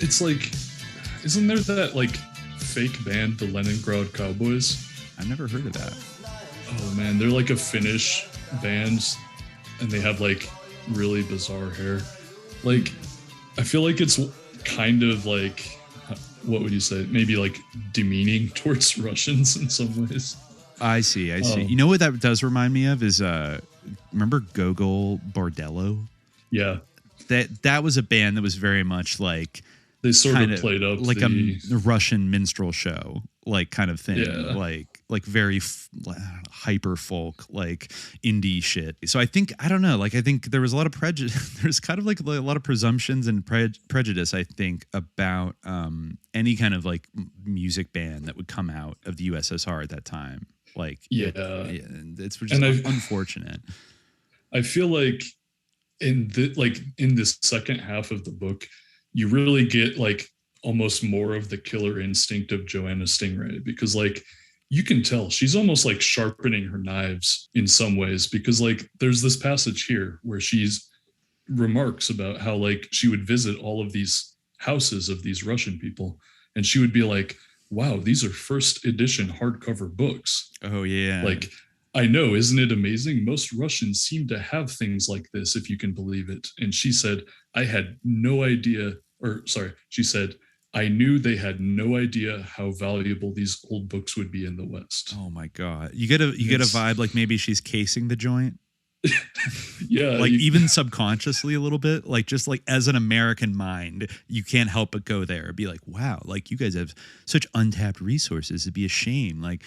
it's like, isn't there that like fake band, the Leningrad Cowboys? I've never heard of that. Oh man, they're like a Finnish band, and they have like really bizarre hair. Like, I feel like it's kind of like, what would you say? Maybe like demeaning towards Russians in some ways. I see. You know what that does remind me of is, remember Gogol Bordello? Yeah. That was a band that was very much like, they sort of played up like a Russian minstrel show, like kind of thing, like very hyper folk, like indie shit. So I think there was a lot of prejudice. There's kind of like a lot of presumptions and prejudice, I think, about any kind of like music band that would come out of the USSR at that time. Like, it's just unfortunate. I feel like in this second half of the book, you really get like almost more of the killer instinct of Joanna Stingray, because like you can tell she's almost like sharpening her knives in some ways, because like there's this passage here where she's remarks about how like she would visit all of these houses of these Russian people, and she would be like, wow, these are first edition hardcover books. Oh yeah. Like, I know, isn't it amazing? Most Russians seem to have things like this, if you can believe it. And she said, she said, I knew they had no idea how valuable these old books would be in the West. Oh my God. You get a vibe like maybe she's casing the joint. Yeah. Like even subconsciously a little bit, like just like as an American mind, you can't help but go there. Be like, wow, like you guys have such untapped resources. It'd be a shame. Like,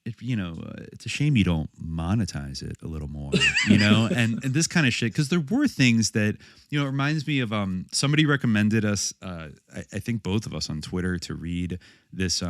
it's a shame you don't monetize it a little more, and this kind of shit. Because there were things that, it reminds me of somebody recommended us, I think both of us on Twitter, to read this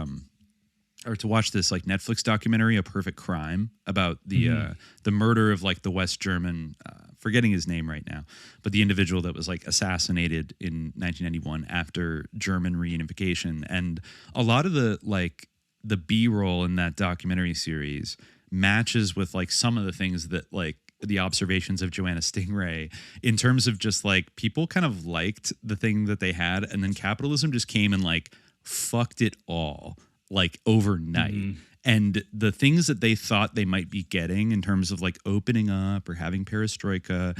or to watch this like Netflix documentary, A Perfect Crime, about the murder of like the West German, forgetting his name right now, but the individual that was like assassinated in 1991 after German reunification. And a lot of the B-roll in that documentary series matches with like some of the things that like the observations of Joanna Stingray, in terms of just like people kind of liked the thing that they had, and then capitalism just came and like fucked it all like overnight. And the things that they thought they might be getting in terms of like opening up or having perestroika,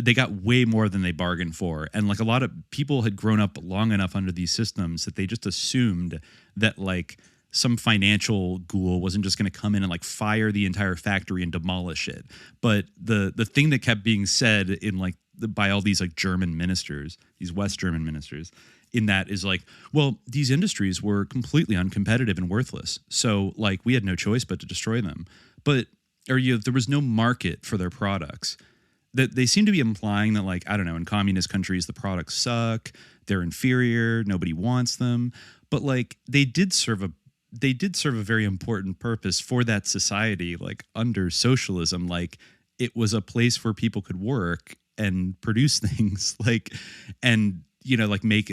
they got way more than they bargained for. And like a lot of people had grown up long enough under these systems that they just assumed that like some financial ghoul wasn't just going to come in and like fire the entire factory and demolish it. But the thing that kept being said in like by all these like German ministers, these West German ministers, in that is like, well, these industries were completely uncompetitive and worthless. So like we had no choice but to destroy them. But there was no market for their products. That they seem to be implying that like, I don't know, in communist countries, the products suck, they're inferior, nobody wants them. But like they did serve a very important purpose for that society, like under socialism. Like it was a place where people could work and produce things, like, and like make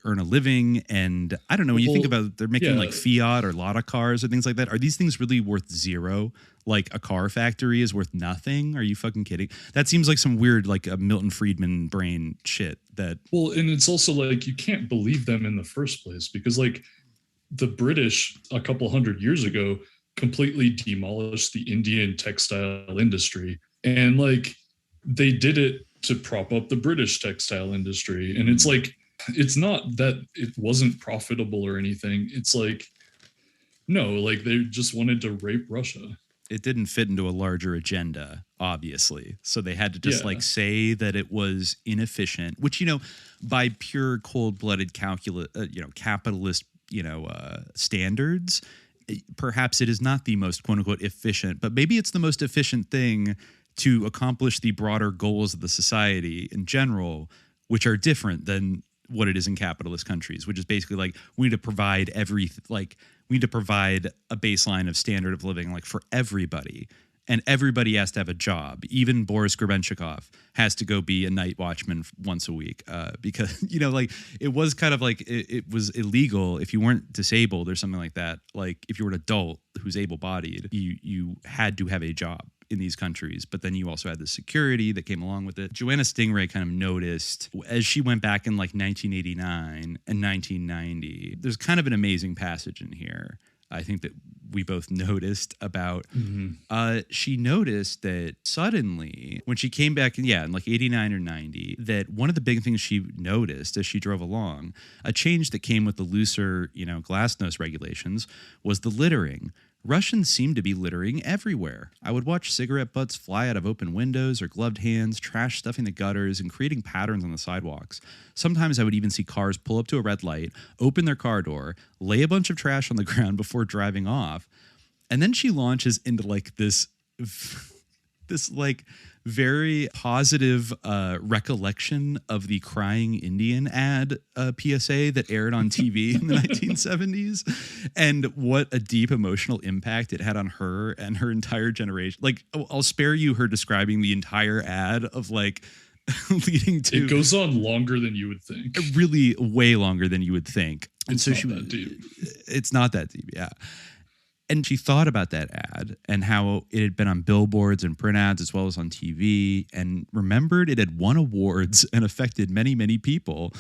earn a living. And I don't know, when you think about it, they're making like Fiat or Lada cars or things like that. Are these things really worth zero? Like a car factory is worth nothing? Are you fucking kidding? That seems like some weird, like a Milton Friedman brain shit that. Well, and it's also like, you can't believe them in the first place, because like the British a couple hundred years ago completely demolished the Indian textile industry. And like they did it to prop up the British textile industry. And it's like, it's not that it wasn't profitable or anything. It's like, no, like they just wanted to rape Russia. It didn't fit into a larger agenda, obviously. So they had to just like say that it was inefficient, which, by pure cold-blooded capitalist, standards, perhaps it is not the most quote unquote efficient, but maybe it's the most efficient thing to accomplish the broader goals of the society in general, which are different than what it is in capitalist countries, which is basically like we need to provide a baseline of standard of living like for everybody, and everybody has to have a job. Even Boris Grebenshikov has to go be a night watchman once a week because like it was kind of like it was illegal if you weren't disabled or something like that. Like if you were an adult who's able-bodied, you had to have a job in these countries, but then you also had the security that came along with it. Joanna Stingray kind of noticed as she went back in like 1989 and 1990, there's kind of an amazing passage in here, I think, that we both noticed about. She noticed that suddenly when she came back in like 89 or 90, that one of the big things she noticed as she drove along, a change that came with the looser, glasnost regulations, was the littering. Russians seemed to be littering everywhere. I would watch cigarette butts fly out of open windows or gloved hands, trash stuffing the gutters and creating patterns on the sidewalks. Sometimes I would even see cars pull up to a red light, open their car door, lay a bunch of trash on the ground before driving off. And then she launches into like this like very positive recollection of the Crying Indian ad PSA that aired on TV in the 1970s, and what a deep emotional impact it had on her and her entire generation. Like, I'll spare you her describing the entire ad of like leading to. It goes on longer than you would think. Really, way longer than you would think. And it's so not that deep. It's not that deep, yeah. And she thought about that ad and how it had been on billboards and print ads as well as on TV, and remembered it had won awards and affected many, many people.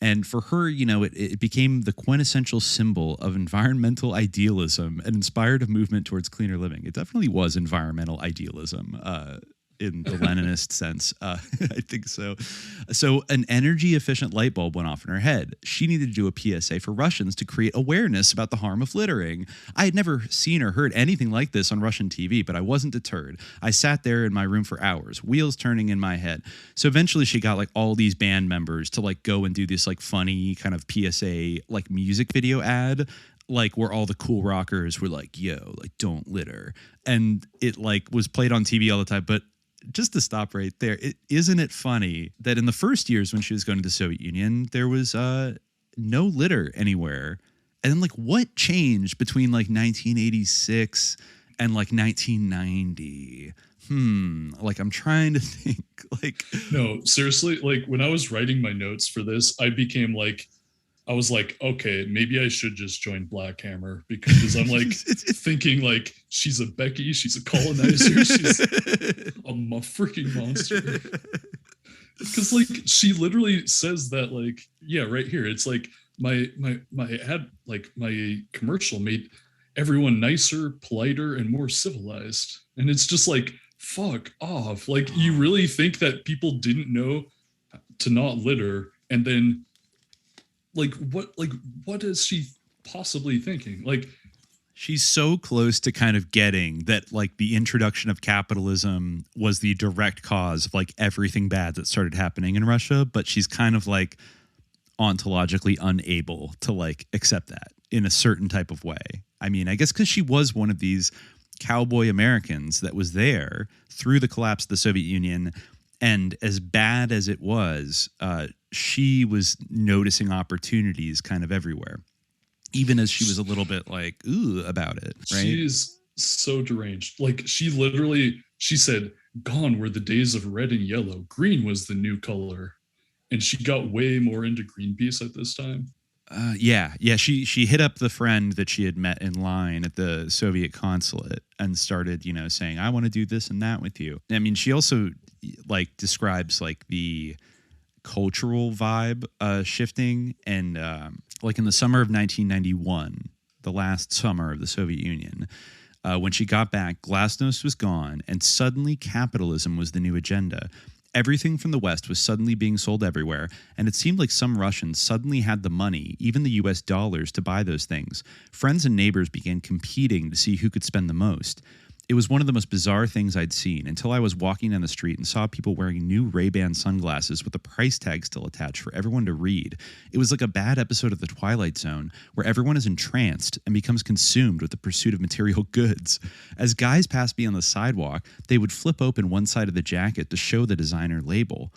And for her, it became the quintessential symbol of environmental idealism and inspired a movement towards cleaner living. It definitely was environmental idealism in the Leninist sense. I think so. So an energy efficient light bulb went off in her head. She needed to do a PSA for Russians to create awareness about the harm of littering. I had never seen or heard anything like this on Russian TV, but I wasn't deterred. I sat there in my room for hours, wheels turning in my head. So eventually she got like all these band members to like go and do this like funny kind of PSA like music video ad, like where all the cool rockers were like, yo, like don't litter. And it like was played on TV all the time. But just to stop right there, isn't it funny that in the first years when she was going to the Soviet Union, there was no litter anywhere. And then like what changed between like 1986 and like 1990? Like I'm trying to think. Like, no, seriously, like when I was writing my notes for this, I was like, okay, maybe I should just join Black Hammer, because I'm like thinking like she's a Becky, she's a colonizer, she's a freaking monster. Because like she literally says that, like, yeah, right here. It's like my ad, like my commercial made everyone nicer, politer, and more civilized. And it's just like, fuck off. Like, you really think that people didn't know to not litter? And then what is she possibly thinking? Like, she's so close to kind of getting that like the introduction of capitalism was the direct cause of like everything bad that started happening in Russia, but she's kind of like ontologically unable to like accept that in a certain type of way. I mean, I guess because she was one of these cowboy Americans that was there through the collapse of the Soviet Union. And as bad as it was, she was noticing opportunities kind of everywhere, even as she was a little bit like, ooh, about it, right? She is so deranged. Like, she said, gone were the days of red and yellow. Green was the new color. And she got way more into Greenpeace at this time. Yeah. She hit up the friend that she had met in line at the Soviet consulate and started, saying, I want to do this and that with you. I mean, she also like describes like the cultural vibe shifting, and like in the summer of 1991, the last summer of the Soviet Union, when she got back, glasnost was gone, and suddenly capitalism was the new agenda. Everything from the West was suddenly being sold everywhere, and it seemed like some Russians suddenly had the money, even the US dollars, to buy those things. Friends and neighbors began competing to see who could spend the most. It was one of the most bizarre things I'd seen until I was walking down the street and saw people wearing new Ray-Ban sunglasses with the price tag still attached for everyone to read. It was like a bad episode of The Twilight Zone where everyone is entranced and becomes consumed with the pursuit of material goods. As guys passed me on the sidewalk, they would flip open one side of the jacket to show the designer label.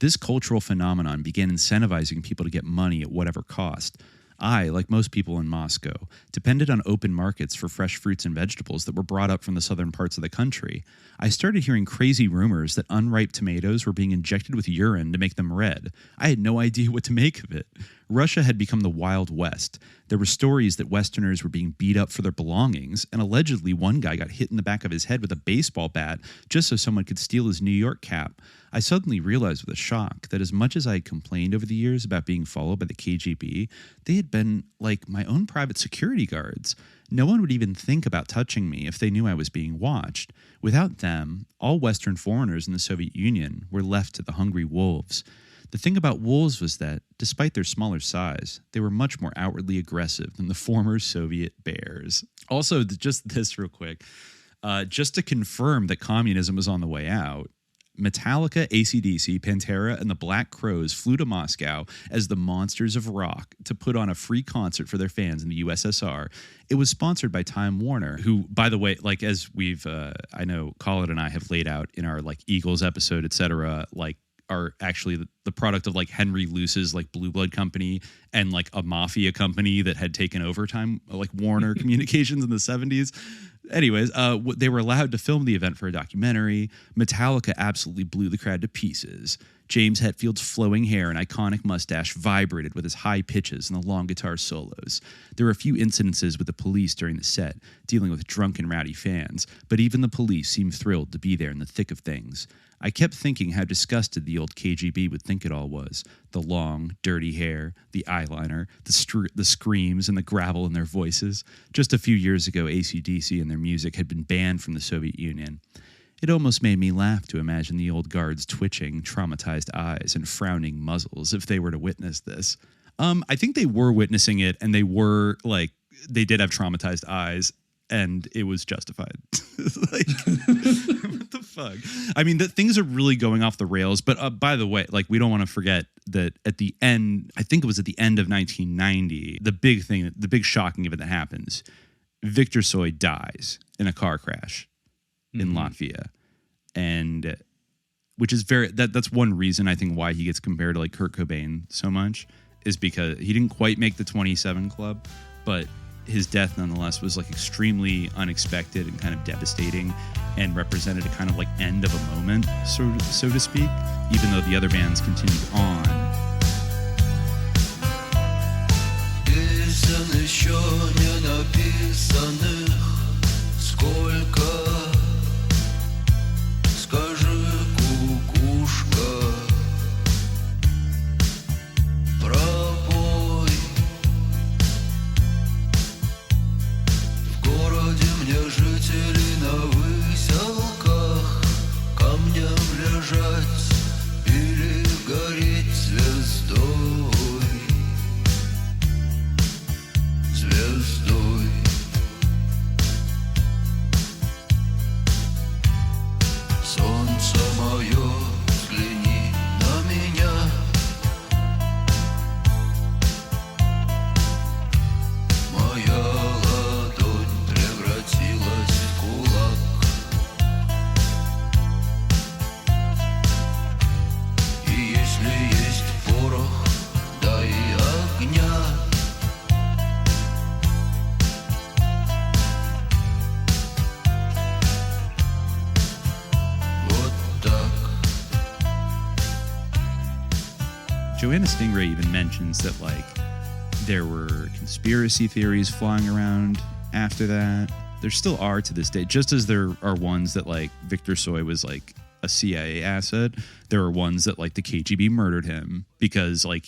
This cultural phenomenon began incentivizing people to get money at whatever cost. I, like most people in Moscow, depended on open markets for fresh fruits and vegetables that were brought up from the southern parts of the country. I started hearing crazy rumors that unripe tomatoes were being injected with urine to make them red. I had no idea what to make of it. Russia had become the Wild West. There were stories that Westerners were being beat up for their belongings, and allegedly one guy got hit in the back of his head with a baseball bat just so someone could steal his New York cap. I suddenly realized with a shock that as much as I had complained over the years about being followed by the KGB, they had been like my own private security guards. No one would even think about touching me if they knew I was being watched. Without them, all Western foreigners in the Soviet Union were left to the hungry wolves. The thing about wolves was that, despite their smaller size, they were much more outwardly aggressive than the former Soviet bears. Also, just this real quick, just to confirm that communism was on the way out, Metallica, AC/DC, Pantera, and the Black Crowes flew to Moscow as the Monsters of Rock to put on a free concert for their fans in the USSR. It was sponsored by Time Warner, who, by the way, like as we've, I know Colin and I have laid out in our like Eagles episode, etc., like are actually the product of like Henry Luce's like Blue Blood company and like a mafia company that had taken over Time, like Warner Communications in the 70s. Anyways, they were allowed to film the event for a documentary. Metallica absolutely blew the crowd to pieces. James Hetfield's flowing hair and iconic mustache vibrated with his high pitches and the long guitar solos. There were a few incidences with the police during the set, dealing with drunk and rowdy fans, but even the police seemed thrilled to be there in the thick of things. I kept thinking how disgusted the old KGB would think it all was. The long, dirty hair, the eyeliner, the screams, and the gravel in their voices. Just a few years ago, AC/DC and their music had been banned from the Soviet Union. It almost made me laugh to imagine the old guards' twitching, traumatized eyes and frowning muzzles if they were to witness this. I think they were witnessing it, and they were, like, they did have traumatized eyes, and it was justified. Like, what the fuck? I mean, things are really going off the rails. But by the way, like, we don't want to forget that at the end, I think it was at the end of 1990, the big shocking event that happens, Viktor Tsoi dies in a car crash in Latvia. And which is that's one reason I think why he gets compared to like Kurt Cobain so much, is because he didn't quite make the 27 club, but his death nonetheless was like extremely unexpected and kind of devastating, and represented a kind of like end of a moment, so to speak, even though the other bands continued on. Joanna Stingray even mentions that like there were conspiracy theories flying around after that. There still are to this day, just as there are ones that like Viktor Tsoi was like a CIA asset. There are ones that like the KGB murdered him because like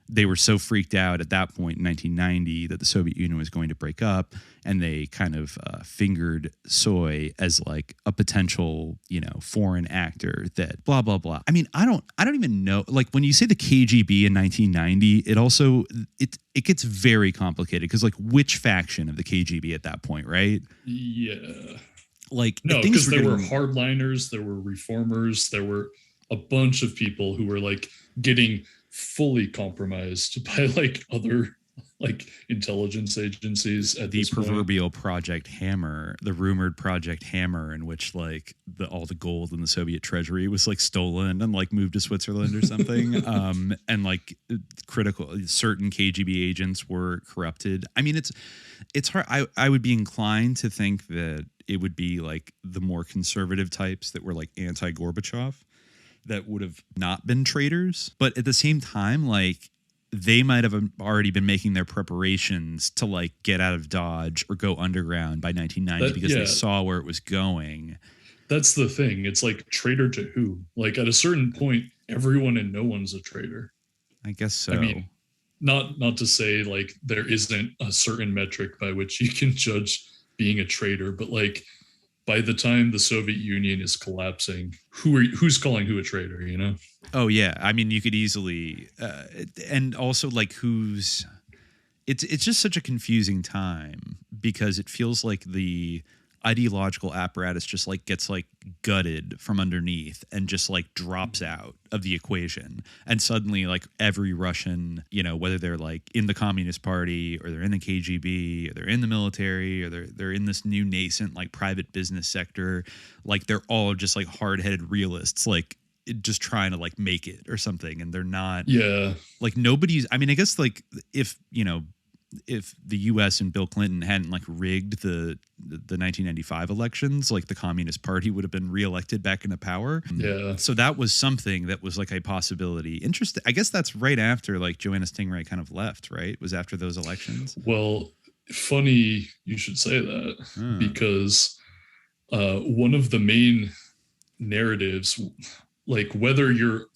they were so freaked out at that point in 1990 that the Soviet Union was going to break up, and they kind of fingered Tsoi as like a potential, foreign actor that blah, blah, blah. I mean, I don't even know. Like when you say the KGB in 1990, it also, it gets very complicated because like which faction of the KGB at that point, right? Yeah. Like, no, because there were hardliners, there were reformers, there were a bunch of people who were like getting fully compromised by like other like intelligence agencies at the this proverbial point. Project Hammer, the rumored Project Hammer, in which like all the gold in the Soviet treasury was like stolen and like moved to Switzerland or something. And like certain KGB agents were corrupted. I mean, it's hard. I would be inclined to think that it would be like the more conservative types that were like anti-Gorbachev that would have not been traitors. But at the same time, like they might have already been making their preparations to like get out of Dodge or go underground by 1990 because they saw where it was going. That's the thing. It's like traitor to who? Like at a certain point, everyone and no one's a traitor. I guess so. I mean, not to say like there isn't a certain metric by which you can judge being a traitor, but like by the time the Soviet Union is collapsing, who's calling who a traitor, you know? Oh yeah. I mean, you could easily, and also like it's just such a confusing time because it feels like the ideological apparatus just like gets like gutted from underneath and just like drops out of the equation. And suddenly like every Russian, you know, whether they're like in the Communist Party or they're in the KGB or they're in the military or they're in this new nascent like private business sector, like they're all just like hard-headed realists, like just trying to like make it or something. And they're not like nobody's, I mean, I guess like if, you know, if the U.S. and Bill Clinton hadn't like rigged the 1995 elections, like the Communist Party would have been reelected back into power. Yeah. So that was something that was like a possibility. Interesting. I guess that's right after like Joanna Stingray kind of left, right? It was after those elections. Well, funny you should say that because one of the main narratives, like whether you're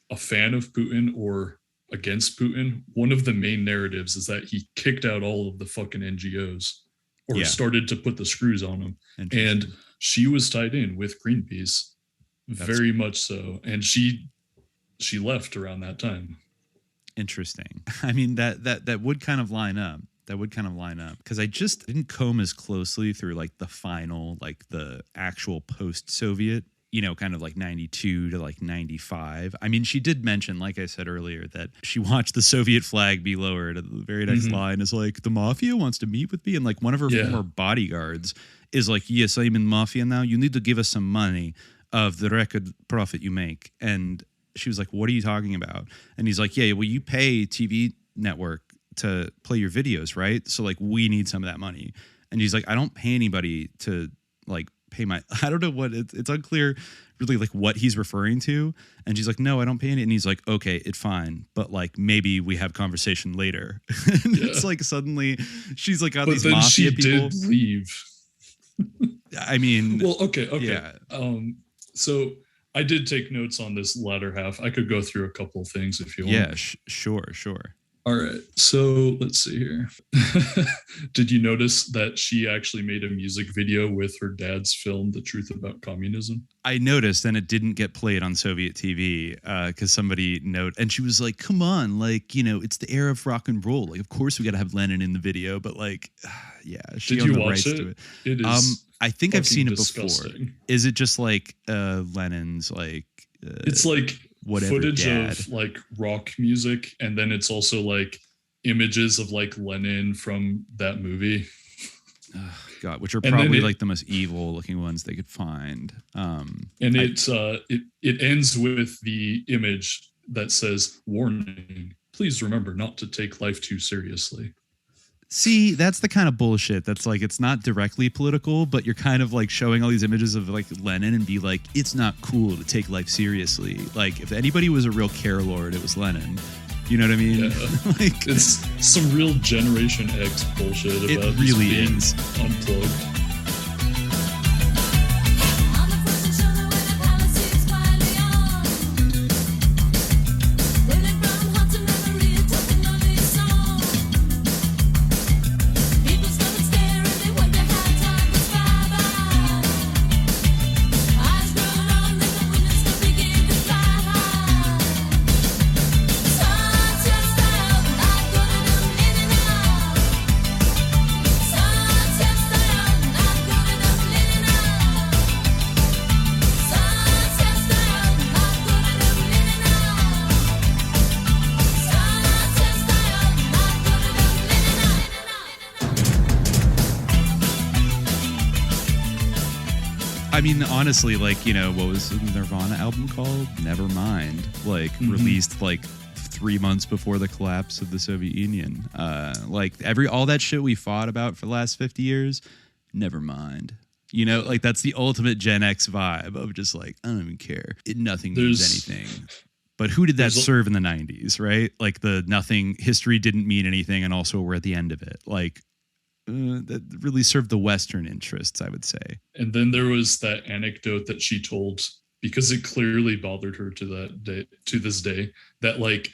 a fan of Putin or against Putin, one of the main narratives is that he kicked out all of the fucking NGOs or started to put the screws on them. And she was tied in with Greenpeace, very much so. And she left around that time. Interesting. I mean, that would kind of line up. That would kind of line up because I just didn't comb as closely through like the final, like the actual post-Soviet, you know, kind of like 92 to like 95. I mean, she did mention, like I said earlier, that she watched the Soviet flag be lowered. The very next line is like, the mafia wants to meet with me. And like one of her former bodyguards is like, yes, I'm in mafia now. You need to give us some money of the record profit you make. And she was like, what are you talking about? And he's like, yeah, well, you pay TV network to play your videos, right? So like, we need some of that money. And he's like, I don't pay anybody to like pay my, I don't know what, it's unclear really like what he's referring to. And she's like, no, I don't pay any. And he's like, okay, it's fine. But like, maybe we have conversation later. And it's like, suddenly she's like got these mafia people. But then she did leave. I mean. Well, okay. Yeah. So I did take notes on this latter half. I could go through a couple of things if you want. Yeah, sure. All right, so let's see here. Did you notice that she actually made a music video with her dad's film, The Truth About Communism? I noticed, and it didn't get played on Soviet TV because somebody noted, and she was like, come on, like, you know, it's the era of rock and roll. Like, of course we got to have Lennon in the video, but like, yeah. She Did you the watch rights it? To it. It is I think I've seen it disgusting. before. Is it just like Lennon's like... it's like... footage dad. Of like rock music, and then it's also like images of like Lenin from that movie. Oh, God, which are probably like the most evil looking ones they could find. And it ends with the image that says, warning, please remember not to take life too seriously. See, that's the kind of bullshit that's like, it's not directly political, but you're kind of like showing all these images of like Lenin and be like, it's not cool to take life seriously. Like, if anybody was a real care lord, it was Lenin. You know what I mean? Yeah. Like, it's some real Generation X bullshit about it really is unplugged. I mean, honestly, like, you know, what was the Nirvana album called? Nevermind. Like, released like 3 months before the collapse of the Soviet Union. Like, all that shit we fought about for the last 50 years, never mind. You know, like, that's the ultimate Gen X vibe of just like, I don't even care. Nothing means anything. But who did that serve in the 90s, right? Like the nothing, history didn't mean anything, and also we're at the end of it. Like that really served the Western interests, I would say. And then there was that anecdote that she told, because it clearly bothered her to this day, that like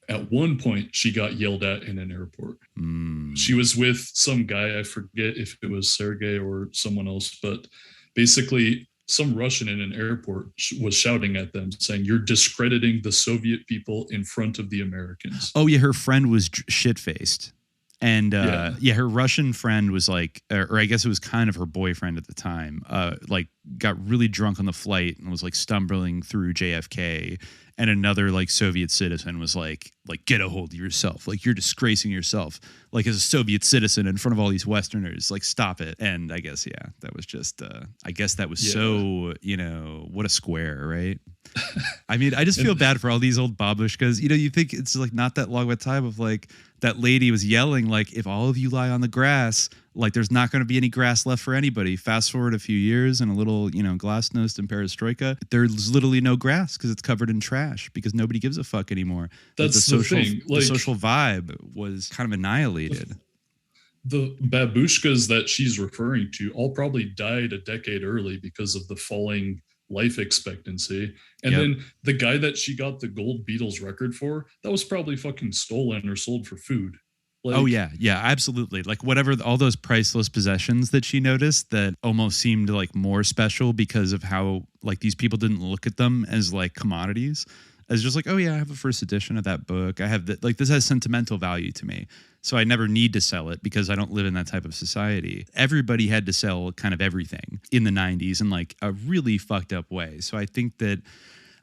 at one point she got yelled at in an airport. She was with some guy, I forget if it was Sergei or someone else, but basically some Russian in an airport was shouting at them saying, "You're discrediting the Soviet people in front of the Americans." Oh yeah, her friend was shit-faced. And her Russian friend was like, or I guess it was kind of her boyfriend at the time, like got really drunk on the flight and was like stumbling through JFK. And another like Soviet citizen was like, get a hold of yourself. Like, you're disgracing yourself, like as a Soviet citizen in front of all these Westerners, like, stop it. And I guess, that was just, I guess that was so, what a square, right? I mean, I just feel bad for all these old babushkas. You think it's like not that long of a time of like that lady was yelling, like, if all of you lie on the grass, like there's not going to be any grass left for anybody. Fast forward a few years and a little, glasnost and perestroika, there's literally no grass because it's covered in trash because nobody gives a fuck anymore. That's the thing. The social vibe was kind of annihilated. The babushkas that she's referring to all probably died a decade early because of the falling life expectancy. And then the guy that she got the gold Beatles record for, that was probably fucking stolen or sold for food. Like, oh yeah, absolutely. Like whatever, all those priceless possessions that she noticed that almost seemed like more special because of how like these people didn't look at them as like commodities, as just like, oh yeah, I have a first edition of that book. I have that, like, this has sentimental value to me. So I never need to sell it because I don't live in that type of society. Everybody had to sell kind of everything in the 90s in like a really fucked up way. So I think that,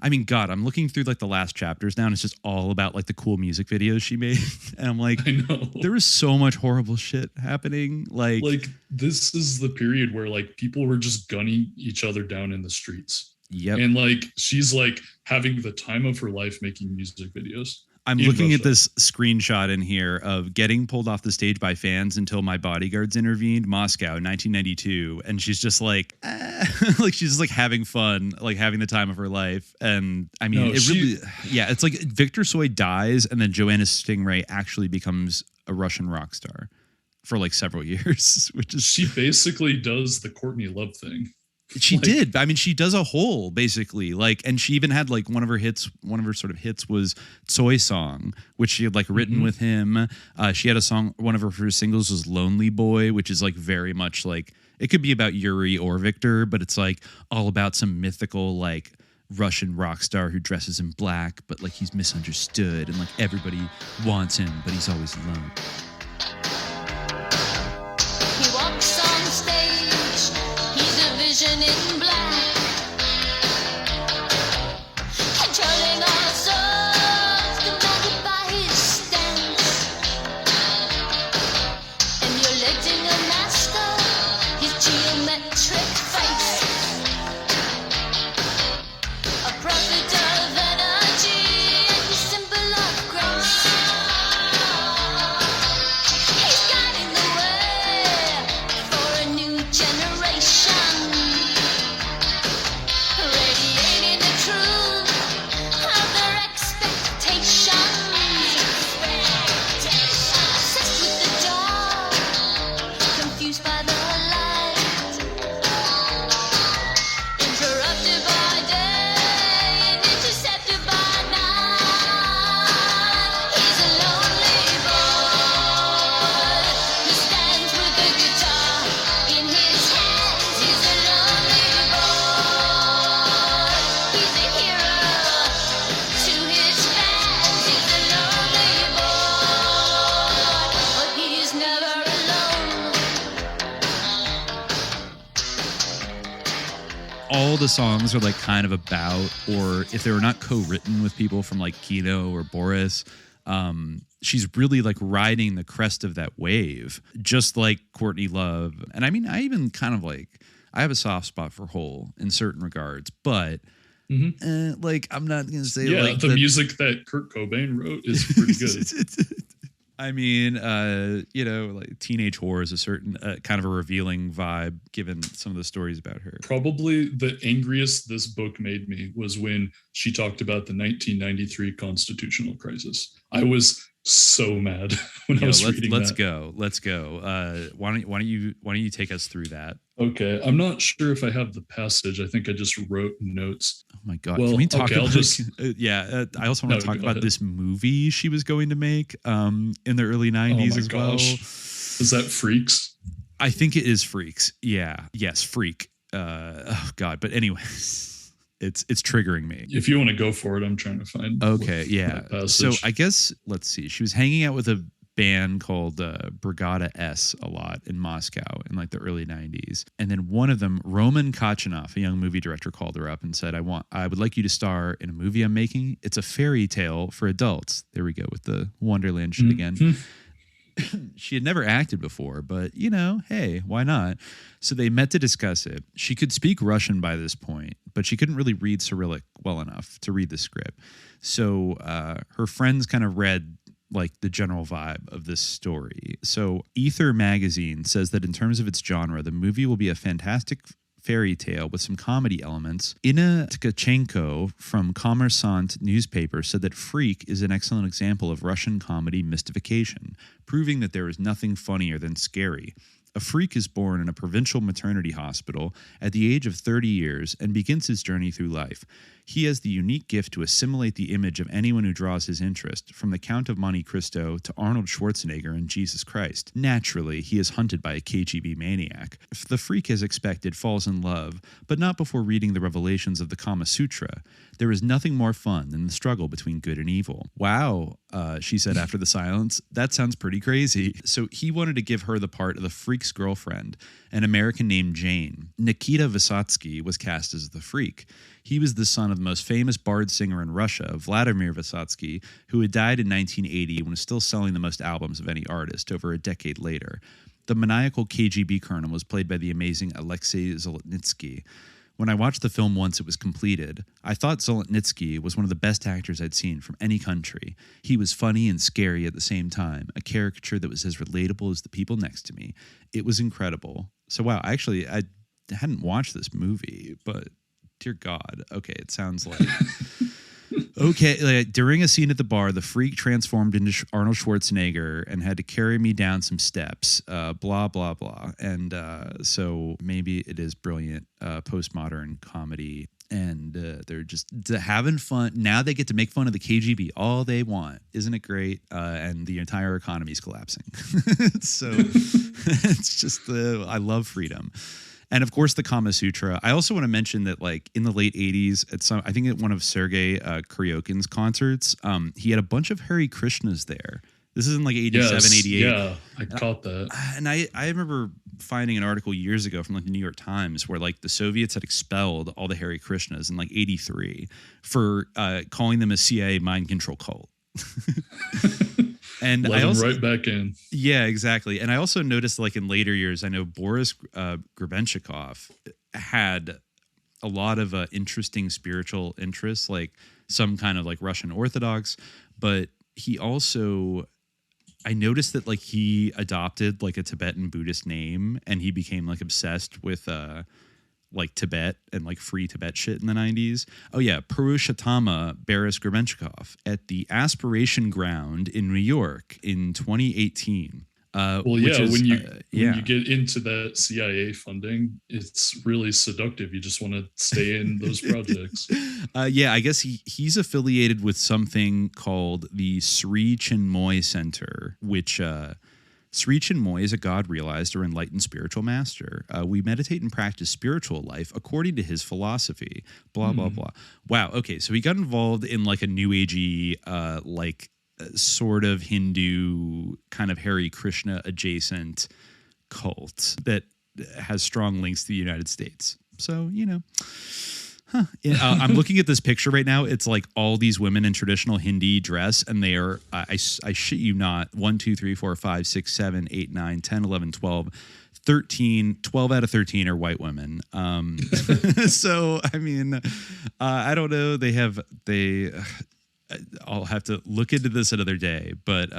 I mean, God, I'm looking through like the last chapters now and it's just all about like the cool music videos she made. And I'm like, I know. There was so much horrible shit happening. Like this is the period where like people were just gunning each other down in the streets. Yep. And like, she's like having the time of her life making music videos. I'm looking at this screenshot in here of getting pulled off the stage by fans until my bodyguards intervened, Moscow, 1992. And she's just like, like she's just like having fun, like having the time of her life. And I mean, it's like Viktor Tsoi dies and then Joanna Stingray actually becomes a Russian rock star for like several years, which is. She basically does the Courtney Love thing. She did. I mean, she does a whole basically like, and she even had like one of her sort of hits was Tsoi Song, which she had like written with him. She had a song, one of her first singles was Lonely Boy, which is like very much like, it could be about Yuri or Viktor, but it's like all about some mythical like Russian rock star who dresses in black, but like he's misunderstood and like everybody wants him, but he's always alone. He walks on stage, he's a vision in black, controlling our souls, demanded by his stance. Emulating a master, his geometric face, a prophet of energy and the symbol of grace. He's guiding the way for a new generation, radiating the truth of their expectations. Obsessed with the dark, confused by the light, interrupted by day and intercepted by night. He's a lonely boy who stands with a guitar in his hands. He's a lonely boy. He's a hero to his fans. He's a lonely boy, but he's never alone. All the songs are like kind of about, or if they were not co-written with people from like Kino or Boris, she's really like riding the crest of that wave, just like Courtney Love. And I mean, I even kind of like, I have a soft spot for Hole in certain regards, but like I'm not gonna say Yeah, like the music that Kurt Cobain wrote is pretty good. I mean, like teenage whore is a certain kind of a revealing vibe given some of the stories about her. Probably the angriest this book made me was when she talked about the 1993 constitutional crisis. I was so mad when I was reading that. Let's go. Why don't you take us through that? Okay, I'm not sure if I have the passage. I think I just wrote notes. Oh my god! Well, can we talk about? I also want to talk about this movie she was going to make in the early 90s as well. Is that Freaks? I think it is Freaks. Yeah. Yes, Freak. Oh god. But anyway, it's triggering me. If you want to go for it, I'm trying to find. Okay. Yeah. So I guess let's see. She was hanging out with a band called Brigada S a lot in Moscow in like the early 90s. And then one of them, Roman Kachanov, a young movie director, called her up and said, I would like you to star in a movie I'm making. It's a fairy tale for adults. There we go with the Wonderland shit again. She had never acted before, but hey, why not? So they met to discuss it. She could speak Russian by this point, but she couldn't really read Cyrillic well enough to read the script. So her friends kind of read like the general vibe of this story. So Ether magazine says that in terms of its genre, the movie will be a fantastic fairy tale with some comedy elements. Inna Tkachenko from Kommersant newspaper said that Freak is an excellent example of Russian comedy mystification, proving that there is nothing funnier than scary. A freak is born in a provincial maternity hospital at the age of 30 years and begins his journey through life. He has the unique gift to assimilate the image of anyone who draws his interest, from the Count of Monte Cristo to Arnold Schwarzenegger and Jesus Christ. Naturally, he is hunted by a KGB maniac. The freak, as expected, falls in love, but not before reading the revelations of the Kama Sutra. There is nothing more fun than the struggle between good and evil. Wow, she said after the silence. That sounds pretty crazy. So he wanted to give her the part of the freak's girlfriend, an American named Jane. Nikita Vysotsky was cast as the freak. He was the son of the most famous bard singer in Russia, Vladimir Vysotsky, who had died in 1980 and was still selling the most albums of any artist over a decade later. The maniacal KGB colonel was played by the amazing Alexei Zolotnitsky. When I watched the film once it was completed, I thought Zolotnitsky was one of the best actors I'd seen from any country. He was funny and scary at the same time, a caricature that was as relatable as the people next to me. It was incredible. So wow, actually, I hadn't watched this movie, but dear God, okay, it sounds like... Okay, like, during a scene at the bar, the freak transformed into Arnold Schwarzenegger and had to carry me down some steps, blah, blah, blah. And so maybe it is brilliant postmodern comedy. And they're just having fun. Now they get to make fun of the KGB all they want. Isn't it great? And the entire economy is collapsing. So it's just, I love freedom. And of course, the Kama Sutra. I also want to mention that, like, in the late 80s, I think at one of Sergei Kuryokhin's concerts, he had a bunch of Hare Krishnas there. This is in like 87, 88. Yeah, I caught that. And I remember finding an article years ago from like the New York Times where like the Soviets had expelled all the Hare Krishnas in like 83 for calling them a CIA mind control cult. And let them right back in. Yeah, exactly. And I also noticed, like, in later years, I know Boris Grebenshikov had a lot of interesting spiritual interests, like some kind of like Russian Orthodox, but he also, I noticed that like he adopted like a Tibetan Buddhist name and he became like obsessed with like Tibet and like free Tibet shit in the 90s. Oh yeah, Purushottama Boris Grebenshikov at the Aspiration Ground in New York in 2018. Well, yeah, when you get into that CIA funding, it's really seductive. You just want to stay in those projects. Yeah, I guess he's affiliated with something called the Sri Chinmoy Center, which Sri Chinmoy is a God-realized or enlightened spiritual master. We meditate and practice spiritual life according to his philosophy. Blah, blah, blah. Wow. Okay. So he got involved in like a New Agey, sort of Hindu kind of Hare Krishna adjacent cult that has strong links to the United States. So, you know. I'm looking at this picture right now. It's like all these women in traditional Hindi dress, and they are, I shit you not, 1, 2, 3, 4, 5, 6, 7, 8, 9, 10, 11, 12, 13, 12 out of 13 are white women. So, I mean, I don't know. I'll have to look into this another day. But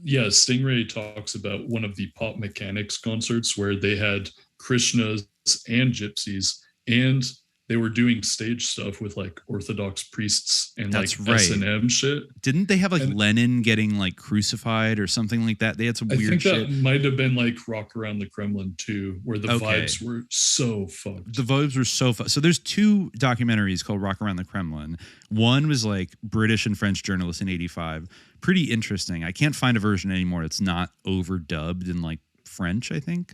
Stingray talks about one of the Pop Mechanics concerts where they had Krishnas and gypsies, and they were doing stage stuff with like Orthodox priests and like S&M shit. Didn't they have like Lenin getting like crucified or something like that? They had some weird shit. I think that might have been like Rock Around the Kremlin too, where the vibes were so fucked. The vibes were so fucked. So there's 2 documentaries called Rock Around the Kremlin. One was like British and French journalists in 85. Pretty interesting. I can't find a version anymore. It's not overdubbed in like French, I think.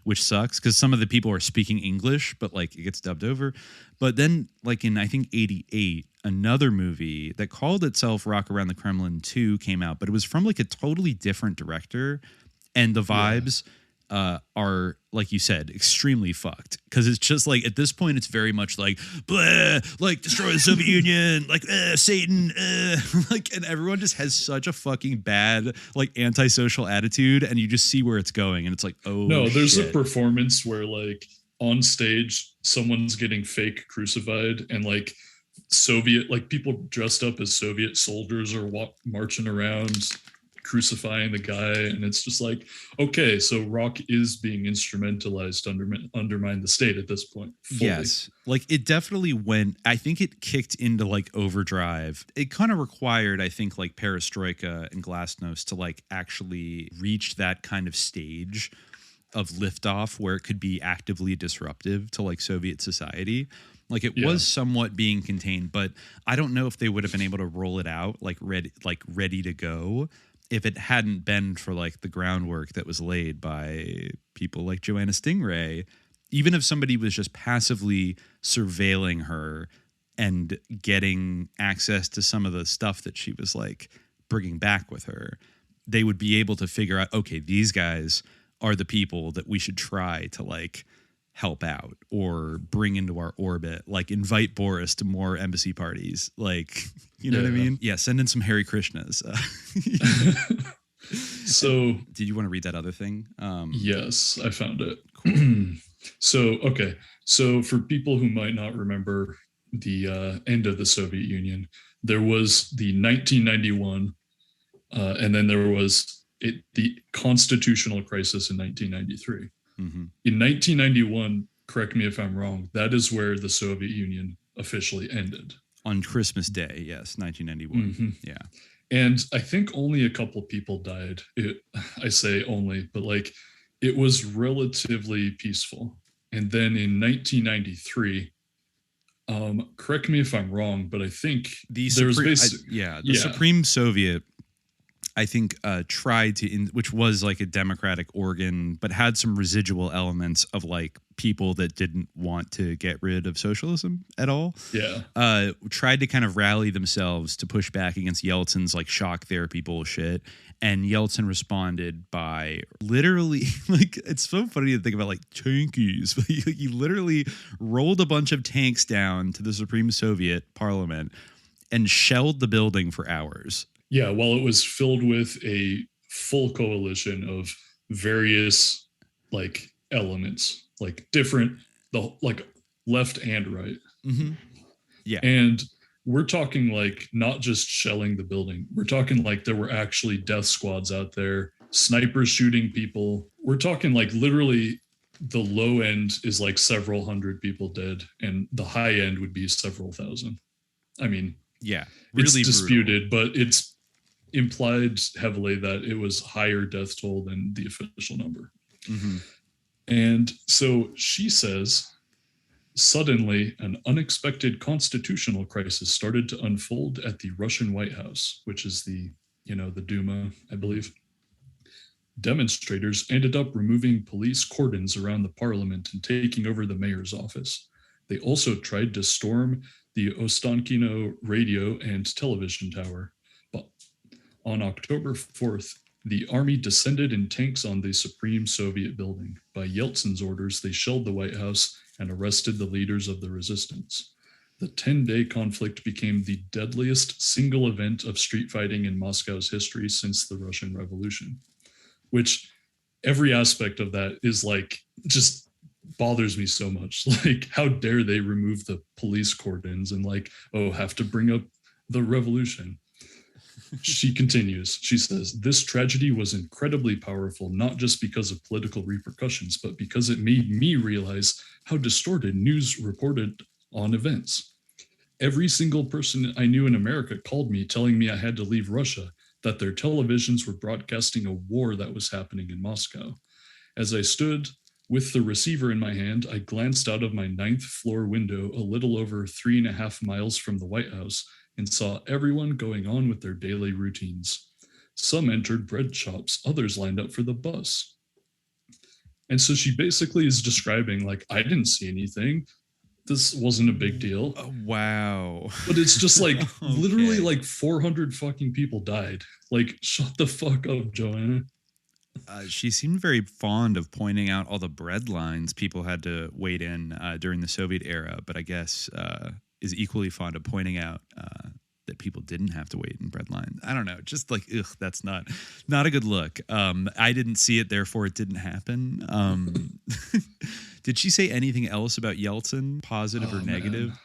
Which sucks because some of the people are speaking English, but like it gets dubbed over. But then like in, I think 88, another movie that called itself Rock Around the Kremlin 2 came out, but it was from like a totally different director. And the vibes are, like you said, extremely fucked. Because it's just like, at this point, it's very much like, blah, like destroy the Soviet Union, like Satan, like, and everyone just has such a fucking bad, like antisocial attitude. And you just see where it's going. And it's like, oh, no, there's shit. a performance where like on stage, someone's getting fake crucified and like Soviet, like people dressed up as Soviet soldiers are marching around crucifying the guy, and it's just like, okay, so rock is being instrumentalized to undermine the state at this point fully. Yes, like it definitely went, I think it kicked into like overdrive. It kind of required, I think, like perestroika and glasnost to like actually reach that kind of stage of liftoff where it could be actively disruptive to like Soviet society. Like it was somewhat being contained, but I don't know if they would have been able to roll it out like ready to go if it hadn't been for like the groundwork that was laid by people like Joanna Stingray. Even if somebody was just passively surveilling her and getting access to some of the stuff that she was like bringing back with her, they would be able to figure out, okay, these guys are the people that we should try to like help out or bring into our orbit, like invite Boris to more embassy parties. Like, you know what I mean? Yeah. Send in some Hare Krishnas. So did you want to read that other thing? Yes, I found it. Cool. So for people who might not remember the end of the Soviet Union, there was the 1991, and then there was the constitutional crisis in 1993. Mm-hmm. In 1991, correct me if I'm wrong, that is where the Soviet Union officially ended. On Christmas Day, yes, 1991. Mm-hmm. Yeah. And I think only a couple people died. I say only, but like it was relatively peaceful. And then in 1993, correct me if I'm wrong, but I think the Supreme Soviet, I think, tried to, which was like a democratic organ, but had some residual elements of like people that didn't want to get rid of socialism at all. Yeah. Tried to kind of rally themselves to push back against Yeltsin's like shock therapy bullshit. And Yeltsin responded by literally, like, it's so funny to think about like tankies. He literally rolled a bunch of tanks down to the Supreme Soviet parliament and shelled the building for hours. Yeah, while it was filled with a full coalition of various like elements, like different, like left and right. Mm-hmm. Yeah. And we're talking like not just shelling the building. We're talking like there were actually death squads out there, snipers shooting people. We're talking like literally the low end is like several hundred people dead, and the high end would be several thousand. I mean, yeah, really it's disputed, brutal. But it's implied heavily that it was higher death toll than the official number. Mm-hmm. And so she says, suddenly an unexpected constitutional crisis started to unfold at the Russian White House, which is the Duma, I believe. Demonstrators ended up removing police cordons around the parliament and taking over the mayor's office. They also tried to storm the Ostankino radio and television tower. But on October 4th, the army descended in tanks on the Supreme Soviet building. By Yeltsin's orders, they shelled the White House and arrested the leaders of the resistance. The 10-day conflict became the deadliest single event of street fighting in Moscow's history since the Russian Revolution, which every aspect of that is like just bothers me so much. Like, how dare they remove the police cordons and like, oh, have to bring up the revolution. She continues. She says, this tragedy was incredibly powerful, not just because of political repercussions, but because it made me realize how distorted news reported on events. Every single person I knew in America called me telling me I had to leave Russia, that their televisions were broadcasting a war that was happening in Moscow. As I stood with the receiver in my hand, I glanced out of my 9th floor window a little over 3.5 miles from the White House and saw everyone going on with their daily routines. Some entered bread shops, others lined up for the bus. And so she basically is describing, like, I didn't see anything. This wasn't a big deal. Oh, wow. But it's just like, okay. Literally like 400 fucking people died. Like, shut the fuck up, Joanna. She seemed very fond of pointing out all the bread lines people had to wait in during the Soviet era, but I guess is equally fond of pointing out that people didn't have to wait in bread lines. I don't know, just like, ugh, that's not a good look. I didn't see it, therefore it didn't happen. Did she say anything else about Yeltsin, positive or negative? Man.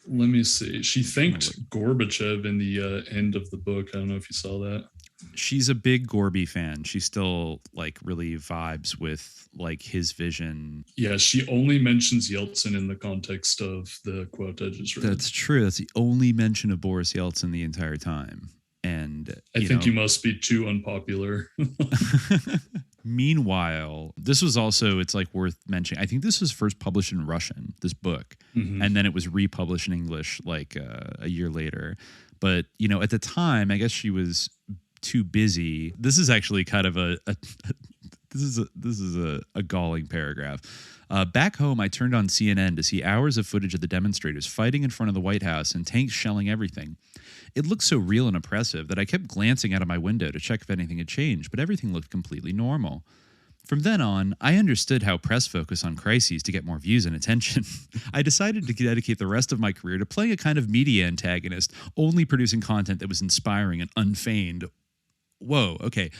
Let me see. She thanked Gorbachev in the end of the book. I don't know if you saw that. She's a big Gorby fan. She still like really vibes with like his vision. Yeah, she only mentions Yeltsin in the context of the quote I just read. That's true. That's the only mention of Boris Yeltsin the entire time. And I think you must be too unpopular. Meanwhile, this was also, it's like worth mentioning. I think this was first published in Russian, this book, and then it was republished in English like a year later. But, you know, at the time, I guess she was too busy. This is actually kind of this is a galling paragraph. Back home, I turned on CNN to see hours of footage of the demonstrators fighting in front of the White House and tanks shelling everything. It looked so real and oppressive that I kept glancing out of my window to check if anything had changed, but everything looked completely normal. From then on, I understood how press focus on crises to get more views and attention. I decided to dedicate the rest of my career to playing a kind of media antagonist, only producing content that was inspiring and unfeigned. Whoa, okay.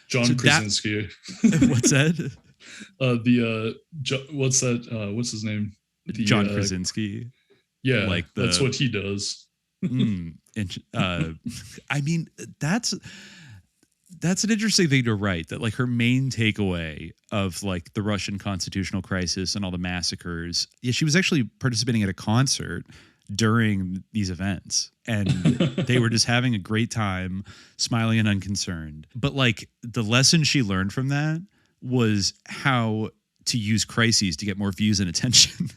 John Krasinski. What's that? What's that? What's his name? John Krasinski. Yeah, like that's what he does. I mean, that's an interesting thing to write, that like her main takeaway of like the Russian constitutional crisis and all the massacres. Yeah, she was actually participating at a concert during these events and they were just having a great time, smiling and unconcerned. But like the lesson she learned from that was how to use crises to get more views and attention.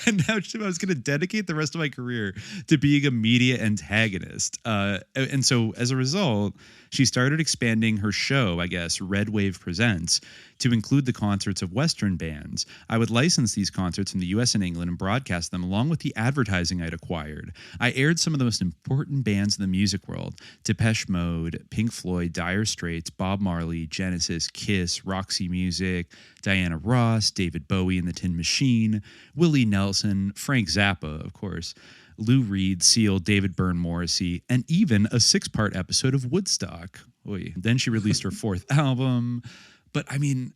And now I was going to dedicate the rest of my career to being a media antagonist. And so as a result, she started expanding her show, I guess, REDWAVE Presents, to include the concerts of Western bands. I would license these concerts from the US and England and broadcast them along with the advertising I'd acquired. I aired some of the most important bands in the music world: Depeche Mode, Pink Floyd, Dire Straits, Bob Marley, Genesis, Kiss, Roxy Music, Diana Ross, David Bowie and the Tin Machine, Willie Nelson, Frank Zappa, of course, Lou Reed, Seal, David Byrne, Morrissey, and even a 6-part episode of Woodstock. Oy. Then she released her 4th album. But I mean,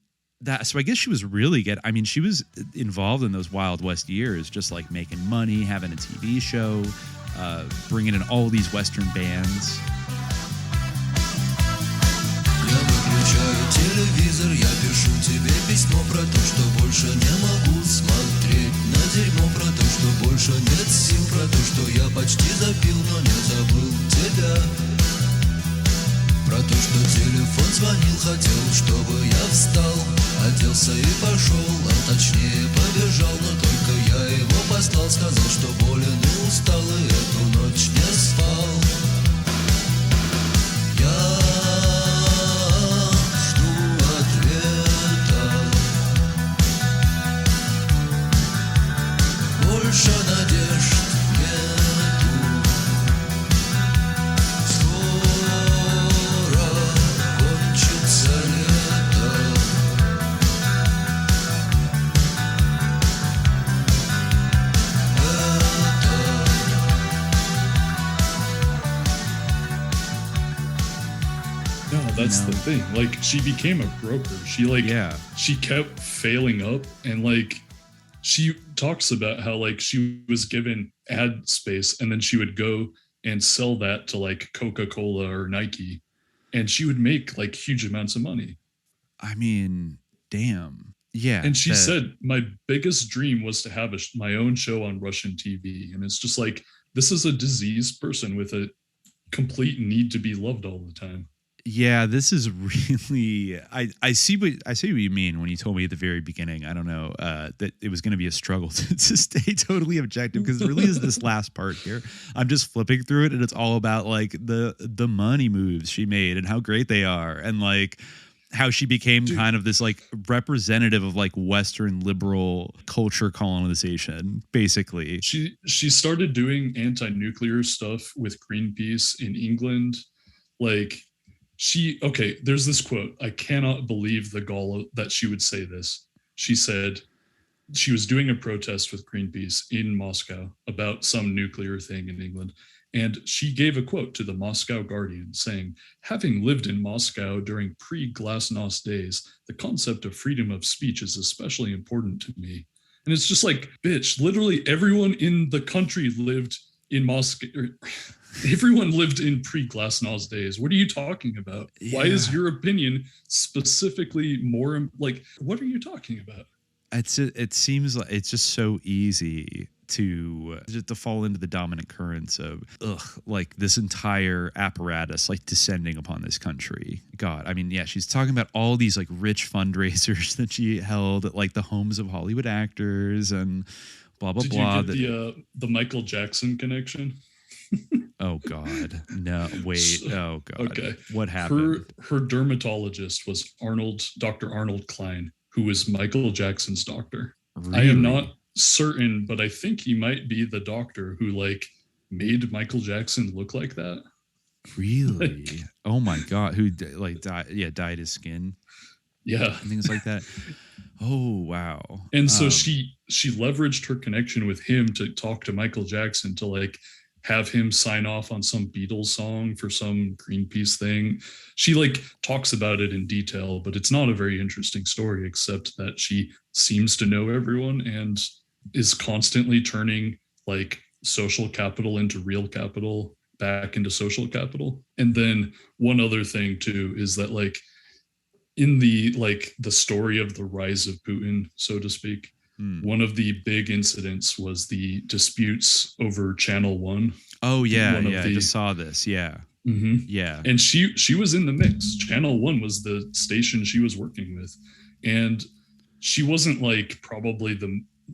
so I guess she was really she was involved in those Wild West years, just like making money, having a TV show, bringing in all these Western bands. Телевизор, я пишу тебе письмо про то, что больше не могу смотреть на дерьмо, про то, что больше нет сил, про то, что я почти запил, но не забыл тебя, про то, что телефон звонил, хотел, чтобы я встал, оделся и пошел, а точнее побежал, но только я его послал, сказал, что болен и устал, и эту ночь не спал. Больше надежд нету. Скоро кончится лето. Это That's the thing. Like, she became a broker. She she kept failing up, and like she talks about how like she was given ad space and then she would go and sell that to like Coca-Cola or Nike, and she would make like huge amounts of money. I mean, damn. Yeah. And she said, my biggest dream was to have my own show on Russian TV. And it's just like, this is a diseased person with a complete need to be loved all the time. Yeah, this is really. I see what you mean when you told me at the very beginning. I don't know that it was going to be a struggle to stay totally objective, because it really is this last part here. I'm just flipping through it, and it's all about like the money moves she made and how great they are, and like how she became kind of this like representative of like Western liberal culture colonization, basically. She started doing anti-nuclear stuff with Greenpeace in England, like. There's this quote. I cannot believe the gall that she would say this. She said she was doing a protest with Greenpeace in Moscow about some nuclear thing in England. And she gave a quote to the Moscow Guardian saying, having lived in Moscow during pre-glasnost days, the concept of freedom of speech is especially important to me. And it's just like, bitch, literally everyone in the country lived in Moscow. Everyone lived in pre-glasnost days. What are you talking about? Yeah. Why is your opinion specifically more like, what are you talking about? It seems like it's just so easy to fall into the dominant currents of like this entire apparatus like descending upon this country. God, I mean, yeah, she's talking about all these like rich fundraisers that she held at like the homes of Hollywood actors and blah blah blah. Did you get the Michael Jackson connection? Oh God, no! Wait, oh God. Okay, what happened? Her dermatologist was Dr. Arnold Klein, who was Michael Jackson's doctor. Really? I am not certain, but I think he might be the doctor who like made Michael Jackson look like that. Really? Oh my God! Who like dyed his skin? Yeah, and things like that. Oh wow! And so she leveraged her connection with him to talk to Michael Jackson to like have him sign off on some Beatles song for some Greenpeace thing. She like talks about it in detail, but it's not a very interesting story, except that she seems to know everyone and is constantly turning like social capital into real capital, back into social capital. And then one other thing too is that like in the story of the rise of Putin, so to speak, one of the big incidents was the disputes over Channel 1. Oh, yeah. I just saw this. Yeah. Mm-hmm. Yeah. And she was in the mix. Channel 1 was the station she was working with. And she wasn't like probably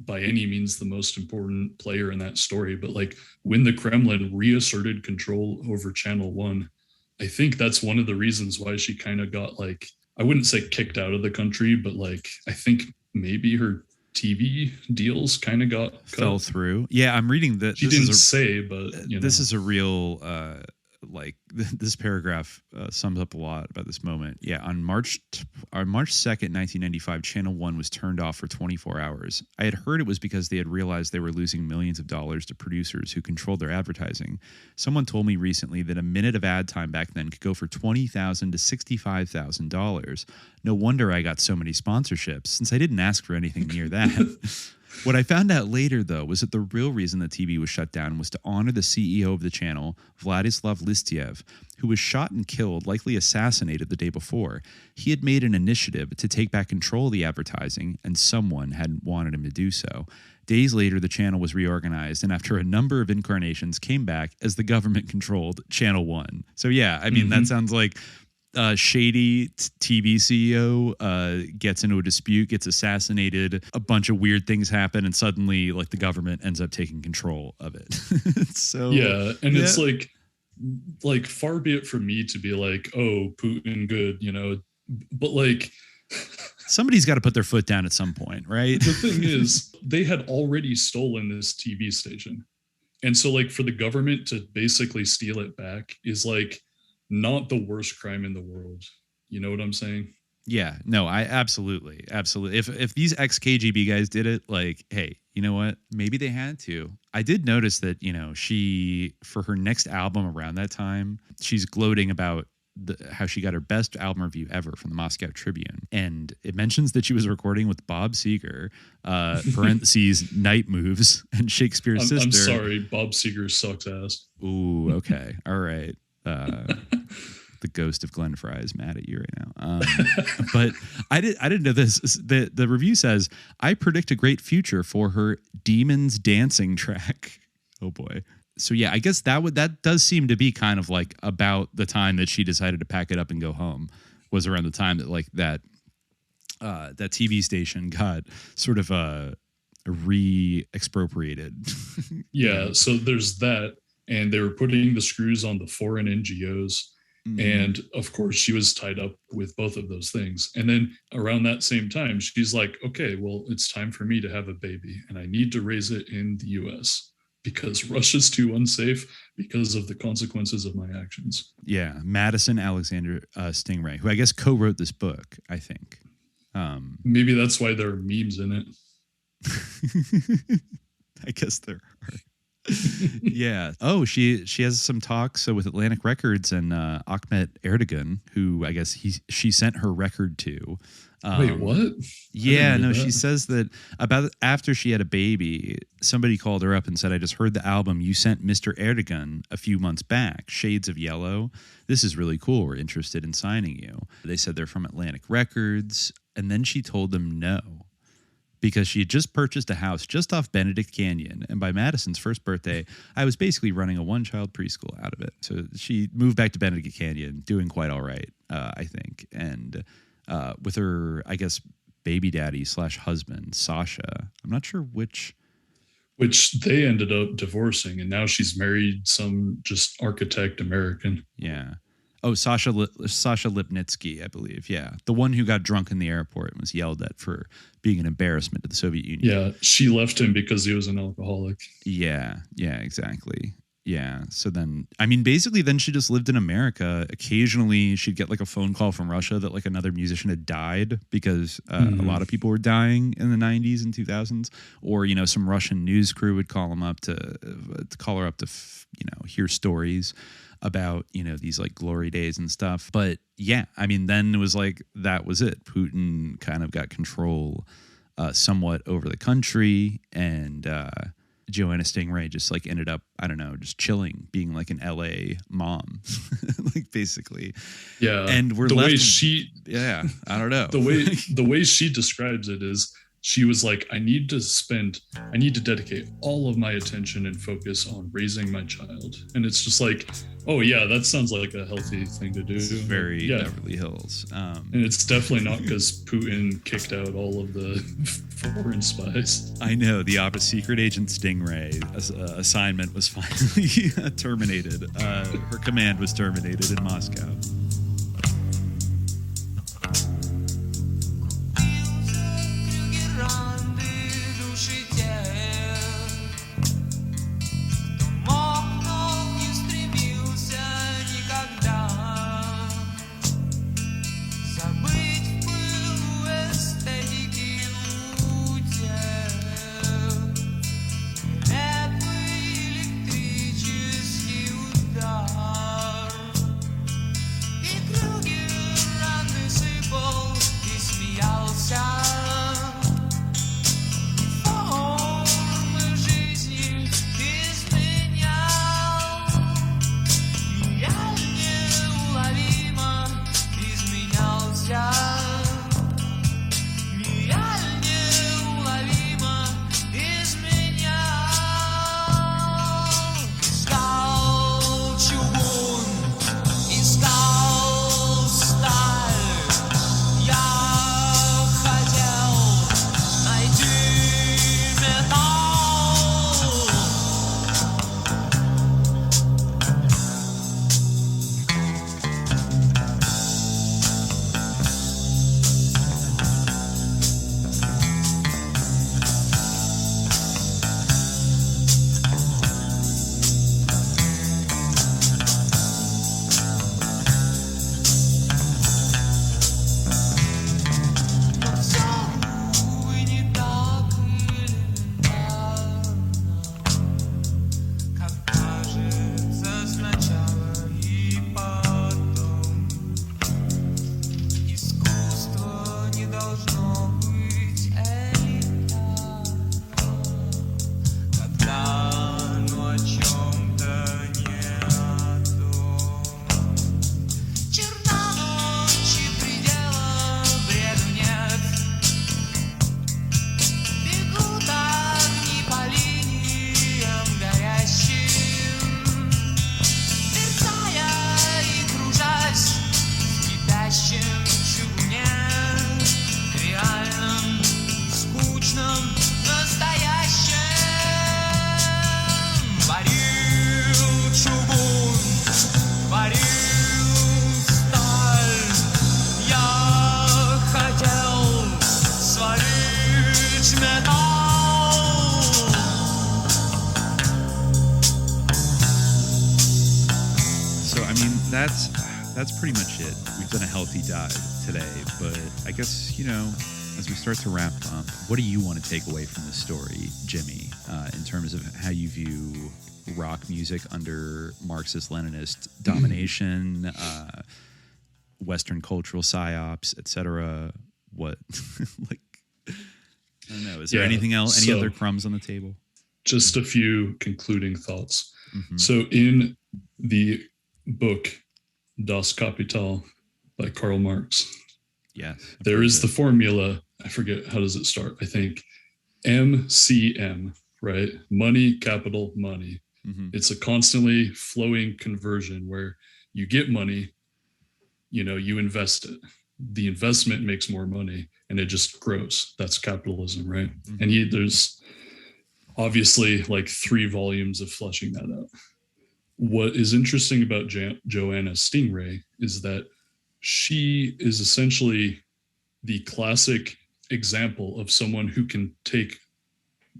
by any means the most important player in that story. But like when the Kremlin reasserted control over Channel 1, I think that's one of the reasons why she kind of got like, I wouldn't say kicked out of the country, but like I think maybe her TV deals kind of fell through. Yeah, I'm reading that. She didn't say, but this is a real this paragraph sums up a lot about this moment. Yeah, on March 2nd, 1995, Channel 1 was turned off for 24 hours. I had heard it was because they had realized they were losing millions of dollars to producers who controlled their advertising. Someone told me recently that a minute of ad time back then could go for $20,000 to $65,000. No wonder I got so many sponsorships, since I didn't ask for anything near that. What I found out later, though, was that the real reason the TV was shut down was to honor the CEO of the channel, Vladislav Listiev, who was shot and killed, likely assassinated the day before. He had made an initiative to take back control of the advertising, and someone had wanted him to do so. Days later, the channel was reorganized, and after a number of incarnations, came back as the government-controlled Channel 1. So, yeah, I mean, that sounds like shady TV CEO gets into a dispute, gets assassinated, a bunch of weird things happen, and suddenly like the government ends up taking control of it. So yeah, and it's like far be it from me to be like, oh, Putin good, but like somebody's got to put their foot down at some point, right? The thing is, they had already stolen this TV station, and so like for the government to basically steal it back is like not the worst crime in the world. You know what I'm saying? Yeah, no, I absolutely. If these ex-KGB guys did it, like, hey, you know what? Maybe they had to. I did notice that, she, for her next album around that time, she's gloating about how she got her best album review ever from the Moscow Tribune. And it mentions that she was recording with Bob Seger, parentheses, Night Moves, and Shakespeare's sister. I'm sorry, Bob Seger sucks ass. Ooh, okay. All right. The ghost of Glenn Fry is mad at you right now. But I didn't know this. The review says, I predict a great future for her Demons Dancing track. Oh boy. So yeah, I guess that does seem to be kind of like about the time that she decided to pack it up and go home, was around the time that like that TV station got sort of re-expropriated. Yeah, so there's that, and they were putting the screws on the foreign NGOs, and of course she was tied up with both of those things. And then around that same time, she's like, okay, well, it's time for me to have a baby, and I need to raise it in the US. Because Russia's too unsafe because of the consequences of my actions. Yeah, Madison Alexander Stingray, who I guess co-wrote this book, I think. Maybe that's why there are memes in it. I guess there are. Yeah. Oh, she has some talks with Atlantic Records and Ahmet Erdogan, who I guess she sent her record to. Wait, what? Yeah, no, she says that about after she had a baby, somebody called her up and said, I just heard the album you sent Mr. Erdogan a few months back, Shades of Yellow. This is really cool. We're interested in signing you. They said they're from Atlantic Records. And then she told them no, because she had just purchased a house just off Benedict Canyon. And by Madison's first birthday, I was basically running a one-child preschool out of it. So she moved back to Benedict Canyon, doing quite all right, I think. And with her, I guess, baby daddy / husband, Sasha. I'm not sure which they ended up divorcing, and now she's married some just architect American. Yeah. Oh, Sasha Lipnitsky, I believe. Yeah. The one who got drunk in the airport and was yelled at for being an embarrassment to the Soviet Union. Yeah. She left him because he was an alcoholic. Yeah. Yeah, exactly. Yeah. So then, I mean, basically then she just lived in America. Occasionally she'd get like a phone call from Russia that like another musician had died because a lot of people were dying in the 90s and 2000s. Or, you know, some Russian news crew would call her up to hear stories about, you know, these like glory days and stuff. But yeah, I mean, then it was like, that was it. Putin kind of got control somewhat over the country, and Joanna Stingray just like ended up, I don't know, just chilling, being like an LA mom, like basically. Yeah. And we're the left. Way she, yeah, I don't know. The way she describes it is, she was like, I need to dedicate all of my attention and focus on raising my child. And it's just like, oh yeah, that sounds like a healthy thing to do. It's very Beverly Hills. And it's definitely not because Putin kicked out all of the foreign spies. I know, the secret agent Stingray assignment was finally terminated. Her command was terminated in Moscow. that's pretty much it. We've done a healthy dive today, but I guess, as we start to wrap up, what do you want to take away from this story, Jimmy, in terms of how you view rock music under Marxist-Leninist domination, Western cultural psyops, etc.? What, I don't know. Is there anything else? Any other crumbs on the table? Just a few concluding thoughts. Mm-hmm. So in the book Das Kapital by Karl Marx, there is the formula. I forget, how does it start? I think MCM, right? Money, capital, money. Mm-hmm. It's a constantly flowing conversion where you get money, you invest it. The investment makes more money and it just grows. That's capitalism, right? Mm-hmm. And there's obviously like 3 volumes of fleshing that out. What is interesting about Joanna Stingray is that she is essentially the classic example of someone who can take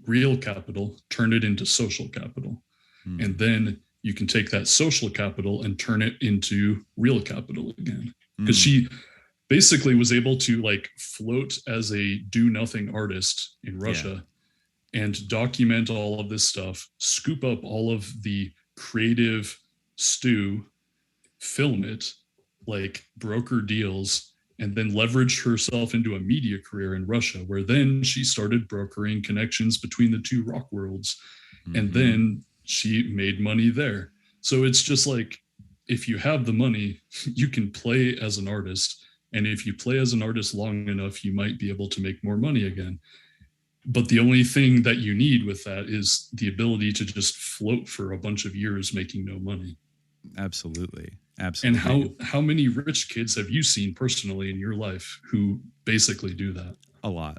real capital, turn it into social capital. Mm. And then you can take that social capital and turn it into real capital again. Because she basically was able to like float as a do-nothing artist in Russia and document all of this stuff, scoop up all of the creative stew, film it, like broker deals, and then leverage herself into a media career in Russia, where then she started brokering connections between the 2 rock worlds. Mm-hmm. And then she made money there. So it's just like, if you have the money, you can play as an artist. And if you play as an artist long enough, you might be able to make more money again. But the only thing that you need with that is the ability to just float for a bunch of years making no money. Absolutely. And how many rich kids have you seen personally in your life who basically do that? A lot.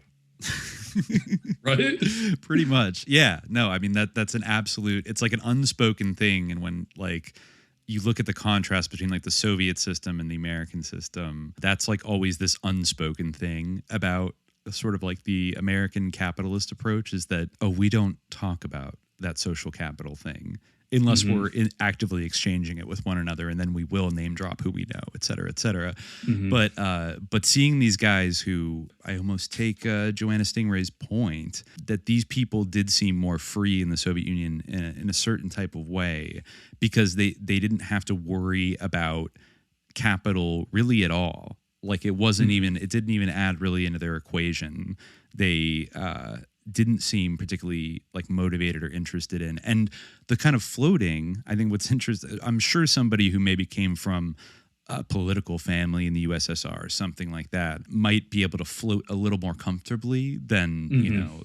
Right? Pretty much. Yeah. No, I mean, that's an absolute, it's like an unspoken thing. And when like you look at the contrast between like the Soviet system and the American system, that's like always this unspoken thing about sort of like the American capitalist approach, is that, we don't talk about that social capital thing unless we're actively exchanging it with one another, and then we will name drop who we know, et cetera, et cetera. But seeing these guys who, I almost take Joanna Stingray's point, that these people did seem more free in the Soviet Union in a certain type of way, because they didn't have to worry about capital really at all. Like it wasn't even, it didn't even add really into their equation. They didn't seem particularly like motivated or interested in. And the kind of floating, I think what's interesting, I'm sure somebody who maybe came from a political family in the USSR or something like that might be able to float a little more comfortably than,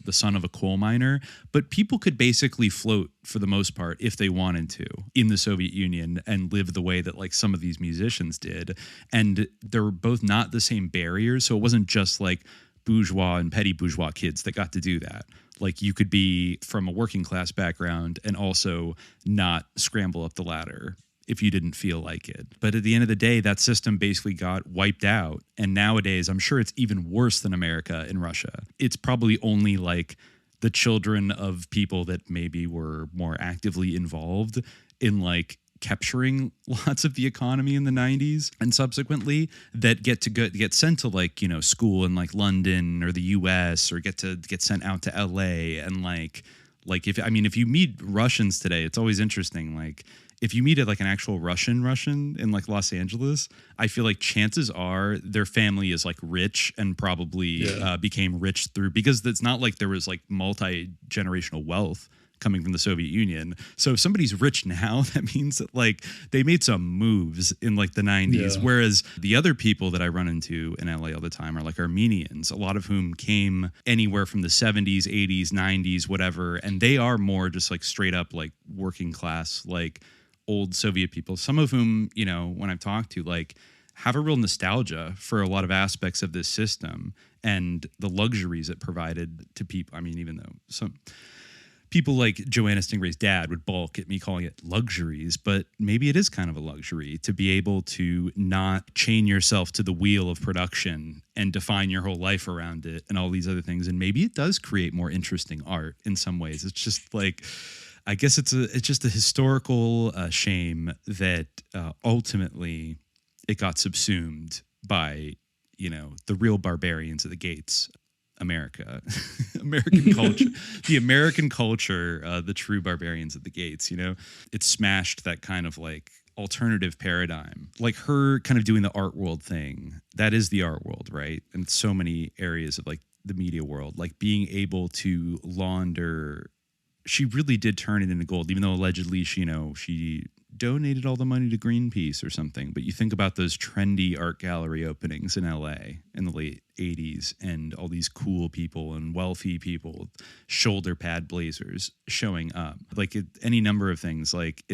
the son of a coal miner. But people could basically float for the most part, if they wanted to, in the Soviet Union and live the way that like some of these musicians did. And they're both not the same barriers. So it wasn't just like bourgeois and petty bourgeois kids that got to do that. Like you could be from a working class background and also not scramble up the ladder if you didn't feel like it. But at the end of the day, that system basically got wiped out. And nowadays, I'm sure it's even worse than America in Russia. It's probably only like the children of people that maybe were more actively involved in like capturing lots of the economy in the 90s and subsequently that get sent to like, school in like London or the US, or get sent out to LA. And like if you meet Russians today, it's always interesting. Like if you meet like an actual Russian in like Los Angeles, I feel like chances are their family is like rich and probably became rich because it's not like there was like multi-generational wealth coming from the Soviet Union. So if somebody's rich now, that means that like they made some moves in like the 90s. Whereas the other people that I run into in LA all the time are like Armenians, a lot of whom came anywhere from the 70s, 80s, 90s, whatever. And they are more just like straight up like working class, like old Soviet people, some of whom, when I've talked to, like have a real nostalgia for a lot of aspects of this system and the luxuries it provided to people. I mean, even though some people like Joanna Stingray's dad would balk at me calling it luxuries, but maybe it is kind of a luxury to be able to not chain yourself to the wheel of production and define your whole life around it and all these other things. And maybe it does create more interesting art in some ways. It's just like, I guess it's just a historical shame that ultimately it got subsumed by, the real barbarians at the gates, America, American culture, the American culture, the true barbarians at the gates. It smashed that kind of like alternative paradigm, like her kind of doing the art world thing. That is the art world, right? And so many areas of like the media world, like being able to launder. She really did turn it into gold, even though allegedly she donated all the money to Greenpeace or something. But you think about those trendy art gallery openings in LA in the late 80s and all these cool people and wealthy people, shoulder pad blazers showing up, like any number of things. Like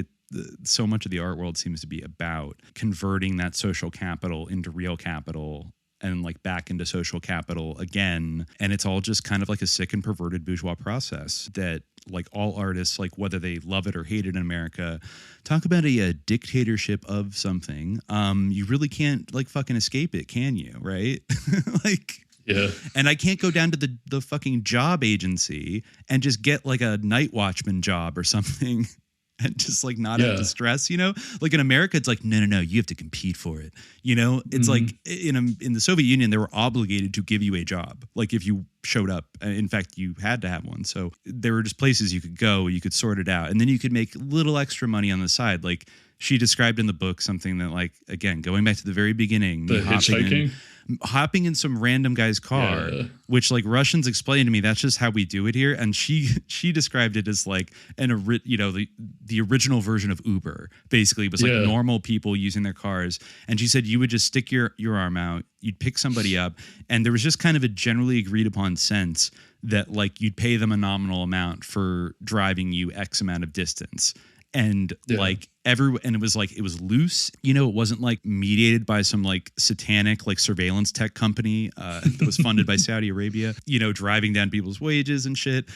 so much of the art world seems to be about converting that social capital into real capital and like back into social capital again. And it's all just kind of like a sick and perverted bourgeois process that like all artists, like whether they love it or hate it in America, talk about a dictatorship of something. You really can't like fucking escape it, can you? Right? Like, yeah. And I can't go down to the fucking job agency and just get like a night watchman job or something. And just like not have to stress, like in America, it's like, no, you have to compete for it. It's like in the Soviet Union, they were obligated to give you a job. Like if you showed up, in fact, you had to have one. So there were just places you could go, you could sort it out. And then you could make little extra money on the side. Like she described in the book something that like, again, going back to the very beginning, the hitchhiking. Hopping in some random guy's car, which like Russians explained to me, that's just how we do it here. And she described it as like the original version of Uber basically was like normal people using their cars. And she said you would just stick your arm out, you'd pick somebody up, and there was just kind of a generally agreed upon sense that like you'd pay them a nominal amount for driving you X amount of distance. And like and it was loose, it wasn't like mediated by some like satanic like surveillance tech company that was funded by Saudi Arabia, driving down people's wages and shit.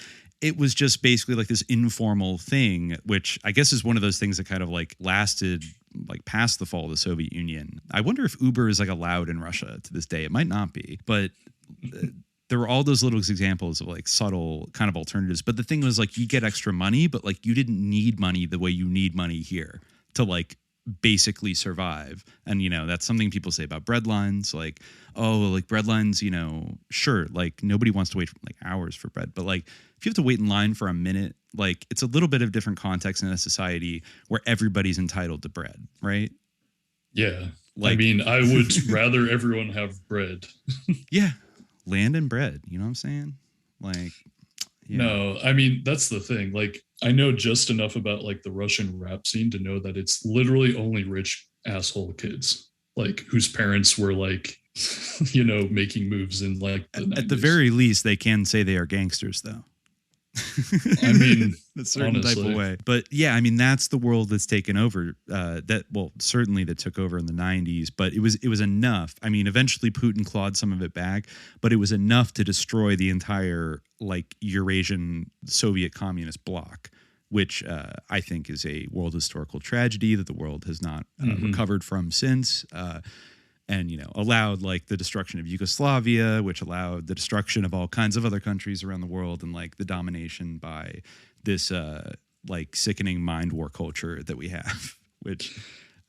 It was just basically like this informal thing, which I guess is one of those things that kind of like lasted like past the fall of the Soviet Union. I wonder if Uber is like allowed in Russia to this day. It might not be, but there were all those little examples of like subtle kind of alternatives. But the thing was like you get extra money, but like you didn't need money the way you need money here to like basically survive. And, that's something people say about breadlines. Like, oh, like breadlines, sure. Like nobody wants to wait for like hours for bread. But like if you have to wait in line for a minute, like it's a little bit of different context in a society where everybody's entitled to bread, right? Yeah. Like, I mean, I would rather everyone have bread. Yeah. Land and bread, you know what I'm saying? Like, no, I mean, that's the thing. Like, I know just enough about like the Russian rap scene to know that it's literally only rich asshole kids, like whose parents were like, making moves in like the 90s. At the very least, they can say they are gangsters, though. I mean, a certain type of way. But yeah, I mean, that's the world that's taken over. Certainly that took over in the 90s, but it was enough. I mean, eventually Putin clawed some of it back, but it was enough to destroy the entire like Eurasian Soviet communist bloc, which I think is a world historical tragedy that the world has not recovered from since. And, allowed like the destruction of Yugoslavia, which allowed the destruction of all kinds of other countries around the world, and like the domination by this like sickening mind war culture that we have, which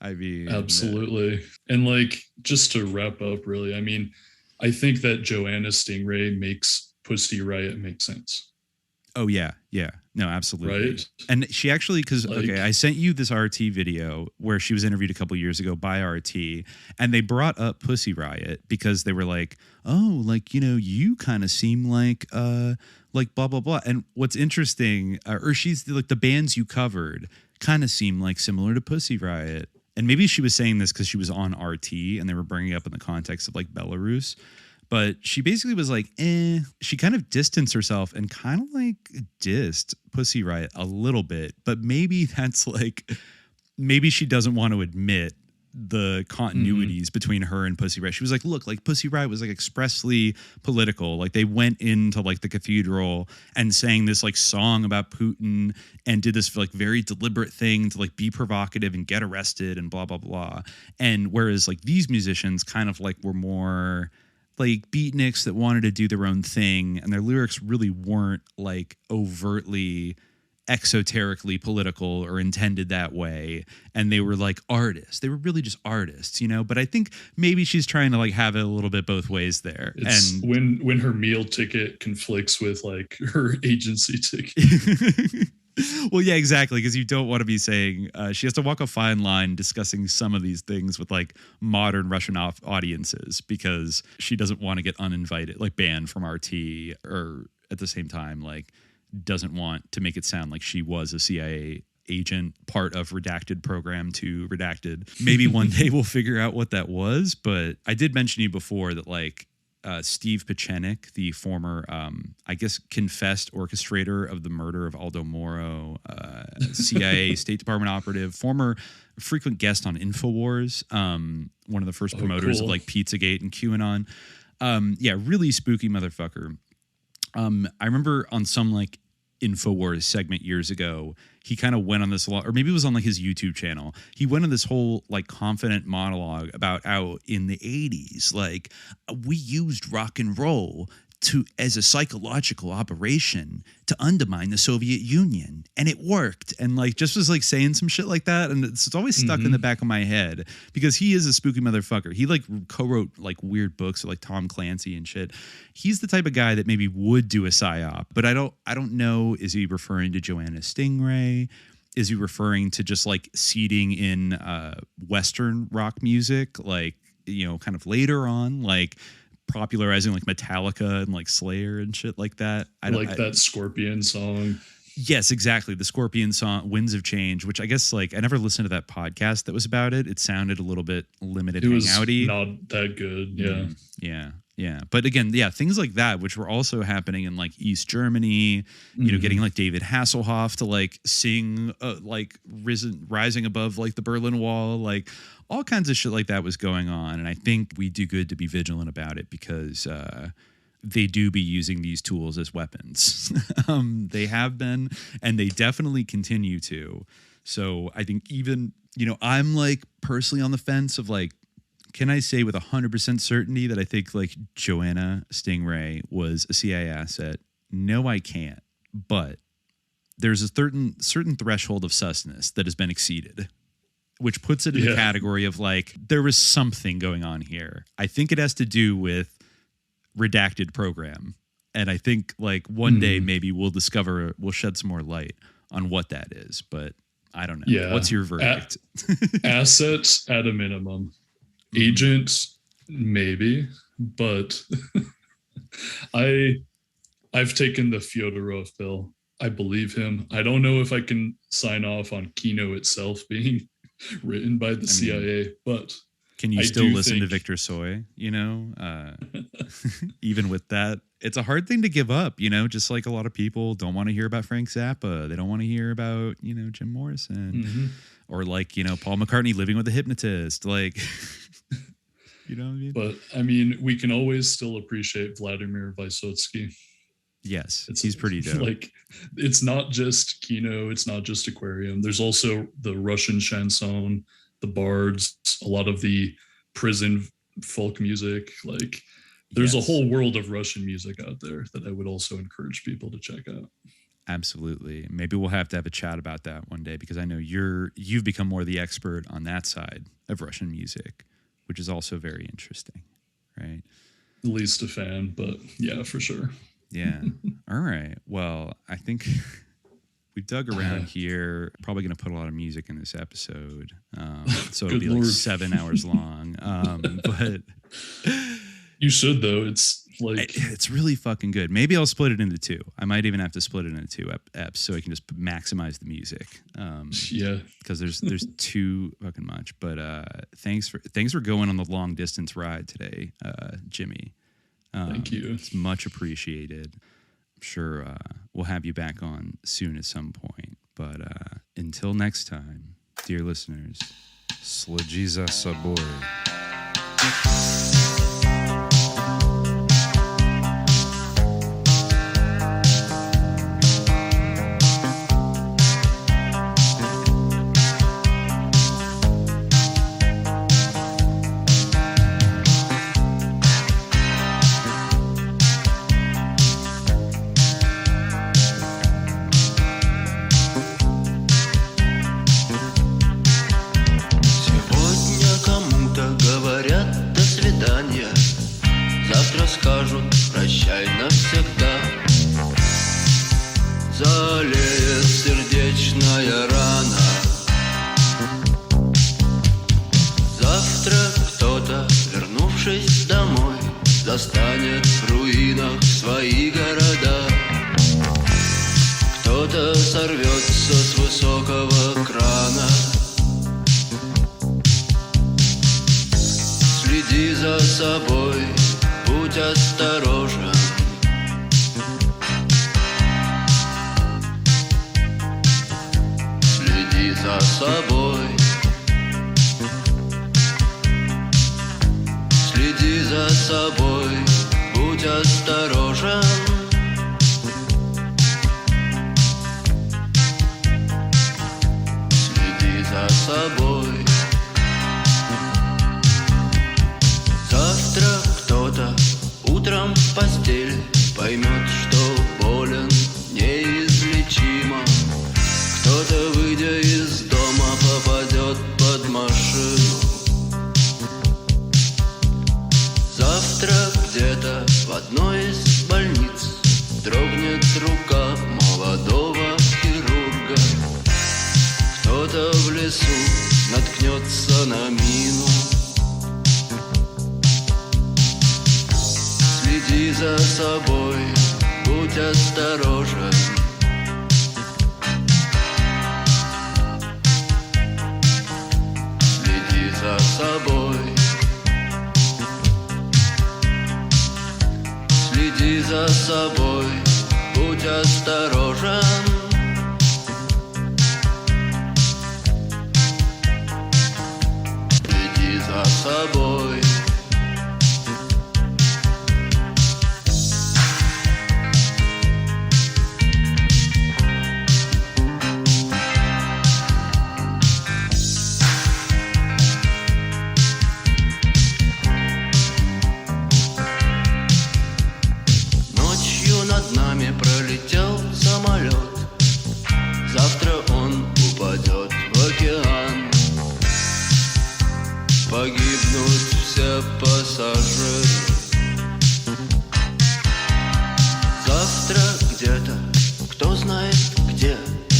I mean. Absolutely. And like, just to wrap up really, I mean, I think that Joanna Stingray makes Pussy Riot make sense. Oh, yeah. Yeah. No, absolutely. Right. And she actually, because, I sent you this RT video where she was interviewed a couple years ago by RT, and they brought up Pussy Riot because they were like, oh, like, you kind of seem like blah, blah, blah. And what's interesting, or she's like, the bands you covered kind of seem like similar to Pussy Riot. And maybe she was saying this because she was on RT and they were bringing it up in the context of like Belarus. But she basically was like, She kind of distanced herself and kind of like dissed Pussy Riot a little bit. But maybe that's like, maybe she doesn't want to admit the continuities between her and Pussy Riot. She was like, look, like Pussy Riot was like expressly political. Like they went into like the cathedral and sang this like song about Putin and did this like very deliberate thing to like be provocative and get arrested and blah, blah, blah. And whereas like these musicians kind of like were more like beatniks that wanted to do their own thing, and their lyrics really weren't like overtly exoterically political or intended that way, and they were like artists. They were really just artists, you know. But I think maybe she's trying to like have it a little bit both ways there. It's and when her meal ticket conflicts with like her agency ticket. Well, yeah, exactly, because you don't want to be saying she has to walk a fine line discussing some of these things with like modern Russian audiences, because she doesn't want to get uninvited, like banned from RT, or at the same time like doesn't want to make it sound like she was a CIA agent, part of Redacted program to Redacted. Maybe one day we'll figure out what that was, but I did mention to you before that like Steve Pachenik, the former, I guess, confessed orchestrator of the murder of Aldo Moro, CIA State Department operative, former frequent guest on InfoWars, one of the first promoters of like Pizzagate and QAnon. Yeah, really spooky motherfucker. I remember on some like InfoWars segment years ago, he kind of went on this, or maybe it was on like his YouTube channel. He went on this whole like confident monologue about how in the 80s, like we used rock and roll as a psychological operation to undermine the Soviet Union, and it worked. And like just was like saying some shit like that, and it's always stuck in the back of my head because he is a spooky motherfucker. He like co-wrote like weird books with like Tom Clancy and shit. He's the type of guy that maybe would do a psyop, but I don't know. Is he referring to Joanna Stingray? Is he referring to just like seeding in Western rock music, like, you know, kind of later on, like popularizing like Metallica and like Slayer and shit like that? That Scorpion song. Yes, exactly. The Scorpion song, Winds of Change, which I guess like I never listened to that podcast that was about it. It sounded a little bit limited, hangouty. Not that good. Yeah. Yeah. But again, yeah, things like that, which were also happening in like East Germany, you know, getting like David Hasselhoff to like sing like rising above like the Berlin Wall, like all kinds of shit like that was going on. And I think we do good to be vigilant about it because they do be using these tools as weapons. They have been, and they definitely continue to. So I think even, you know, I'm like personally on the fence of like, can I say with 100% certainty that I think like Joanna Stingray was a CIA asset? No, I can't. But there's a certain threshold of susness that has been exceeded, which puts it in the category of like, there was something going on here. I think it has to do with Redacted program. And I think like one day maybe we'll shed some more light on what that is. But I don't know. Yeah. What's your verdict? Assets at a minimum. Agents, maybe, but I've taken the Fyodorov bill. I believe him. I don't know if I can sign off on Kino itself being written by the CIA, but can you still listen to Viktor Tsoi? You know, even with that, it's a hard thing to give up. You know, just like a lot of people don't want to hear about Frank Zappa. They don't want to hear about, you know, Jim Morrison or like, you know, Paul McCartney living with a hypnotist. Like, you know what I mean? But I mean, we can always still appreciate Vladimir Vysotsky. Yes, he's pretty dope. Like, it's not just Kino, it's not just Aquarium. There's also the Russian chanson, the bards, a lot of the prison folk music. Like, there's a whole world of Russian music out there that I would also encourage people to check out. Absolutely. Maybe we'll have to have a chat about that one day, because I know you've become more the expert on that side of Russian music, which is also very interesting, right? At least a fan, but yeah, for sure. Yeah. All right. Well, I think we've dug around here. Probably going to put a lot of music in this episode. So it'll be like 7 hours long. But you should, though. It's really fucking good. Maybe I'll split it into two. I might even have to split it into two eps so I can just maximize the music. Yeah, because there's too fucking much. But thanks for going on the long distance ride today, Jimmy. Thank you. It's much appreciated. I'm sure we'll have you back on soon at some point. But until next time, dear listeners, Sludgy za собой. высокого крана. Следи за собой, будь осторожен. Следи за собой. Следи за собой, будь осторожен. Следи за собой. Завтра кто-то утром в постели поймет, что болен неизлечимо. Кто-то, выйдя из дома, попадет под машину. Завтра где-то в одной из больниц дрогнет рука молодого хирурга. Кто-то в лесу наткнется на мину. Следи за собой, будь осторожен. Следи за собой. Следи за собой, будь осторожен. Следи за собой. Над нами пролетел самолет. Завтра он упадет в океан. Погибнут все пассажиры. Завтра где-то, кто знает где,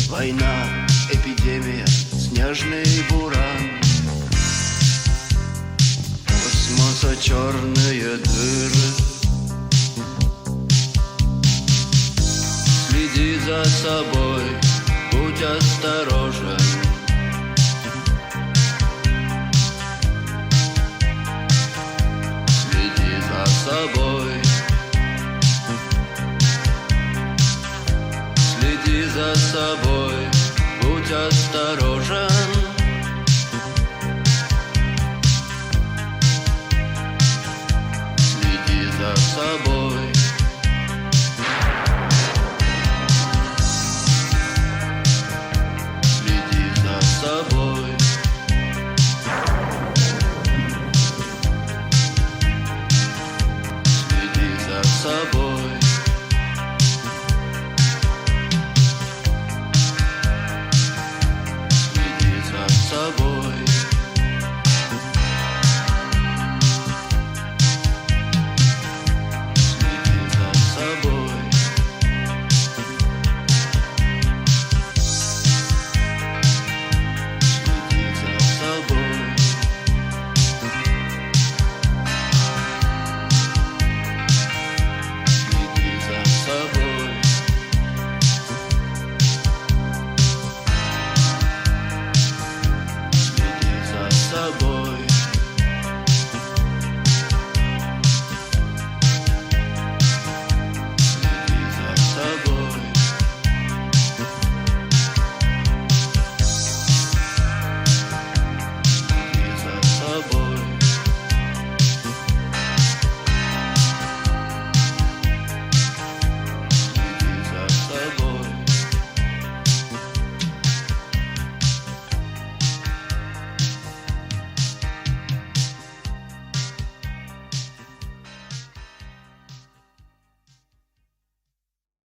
война, эпидемия, снежный буран. Космоса черные дыры. Следи за собой.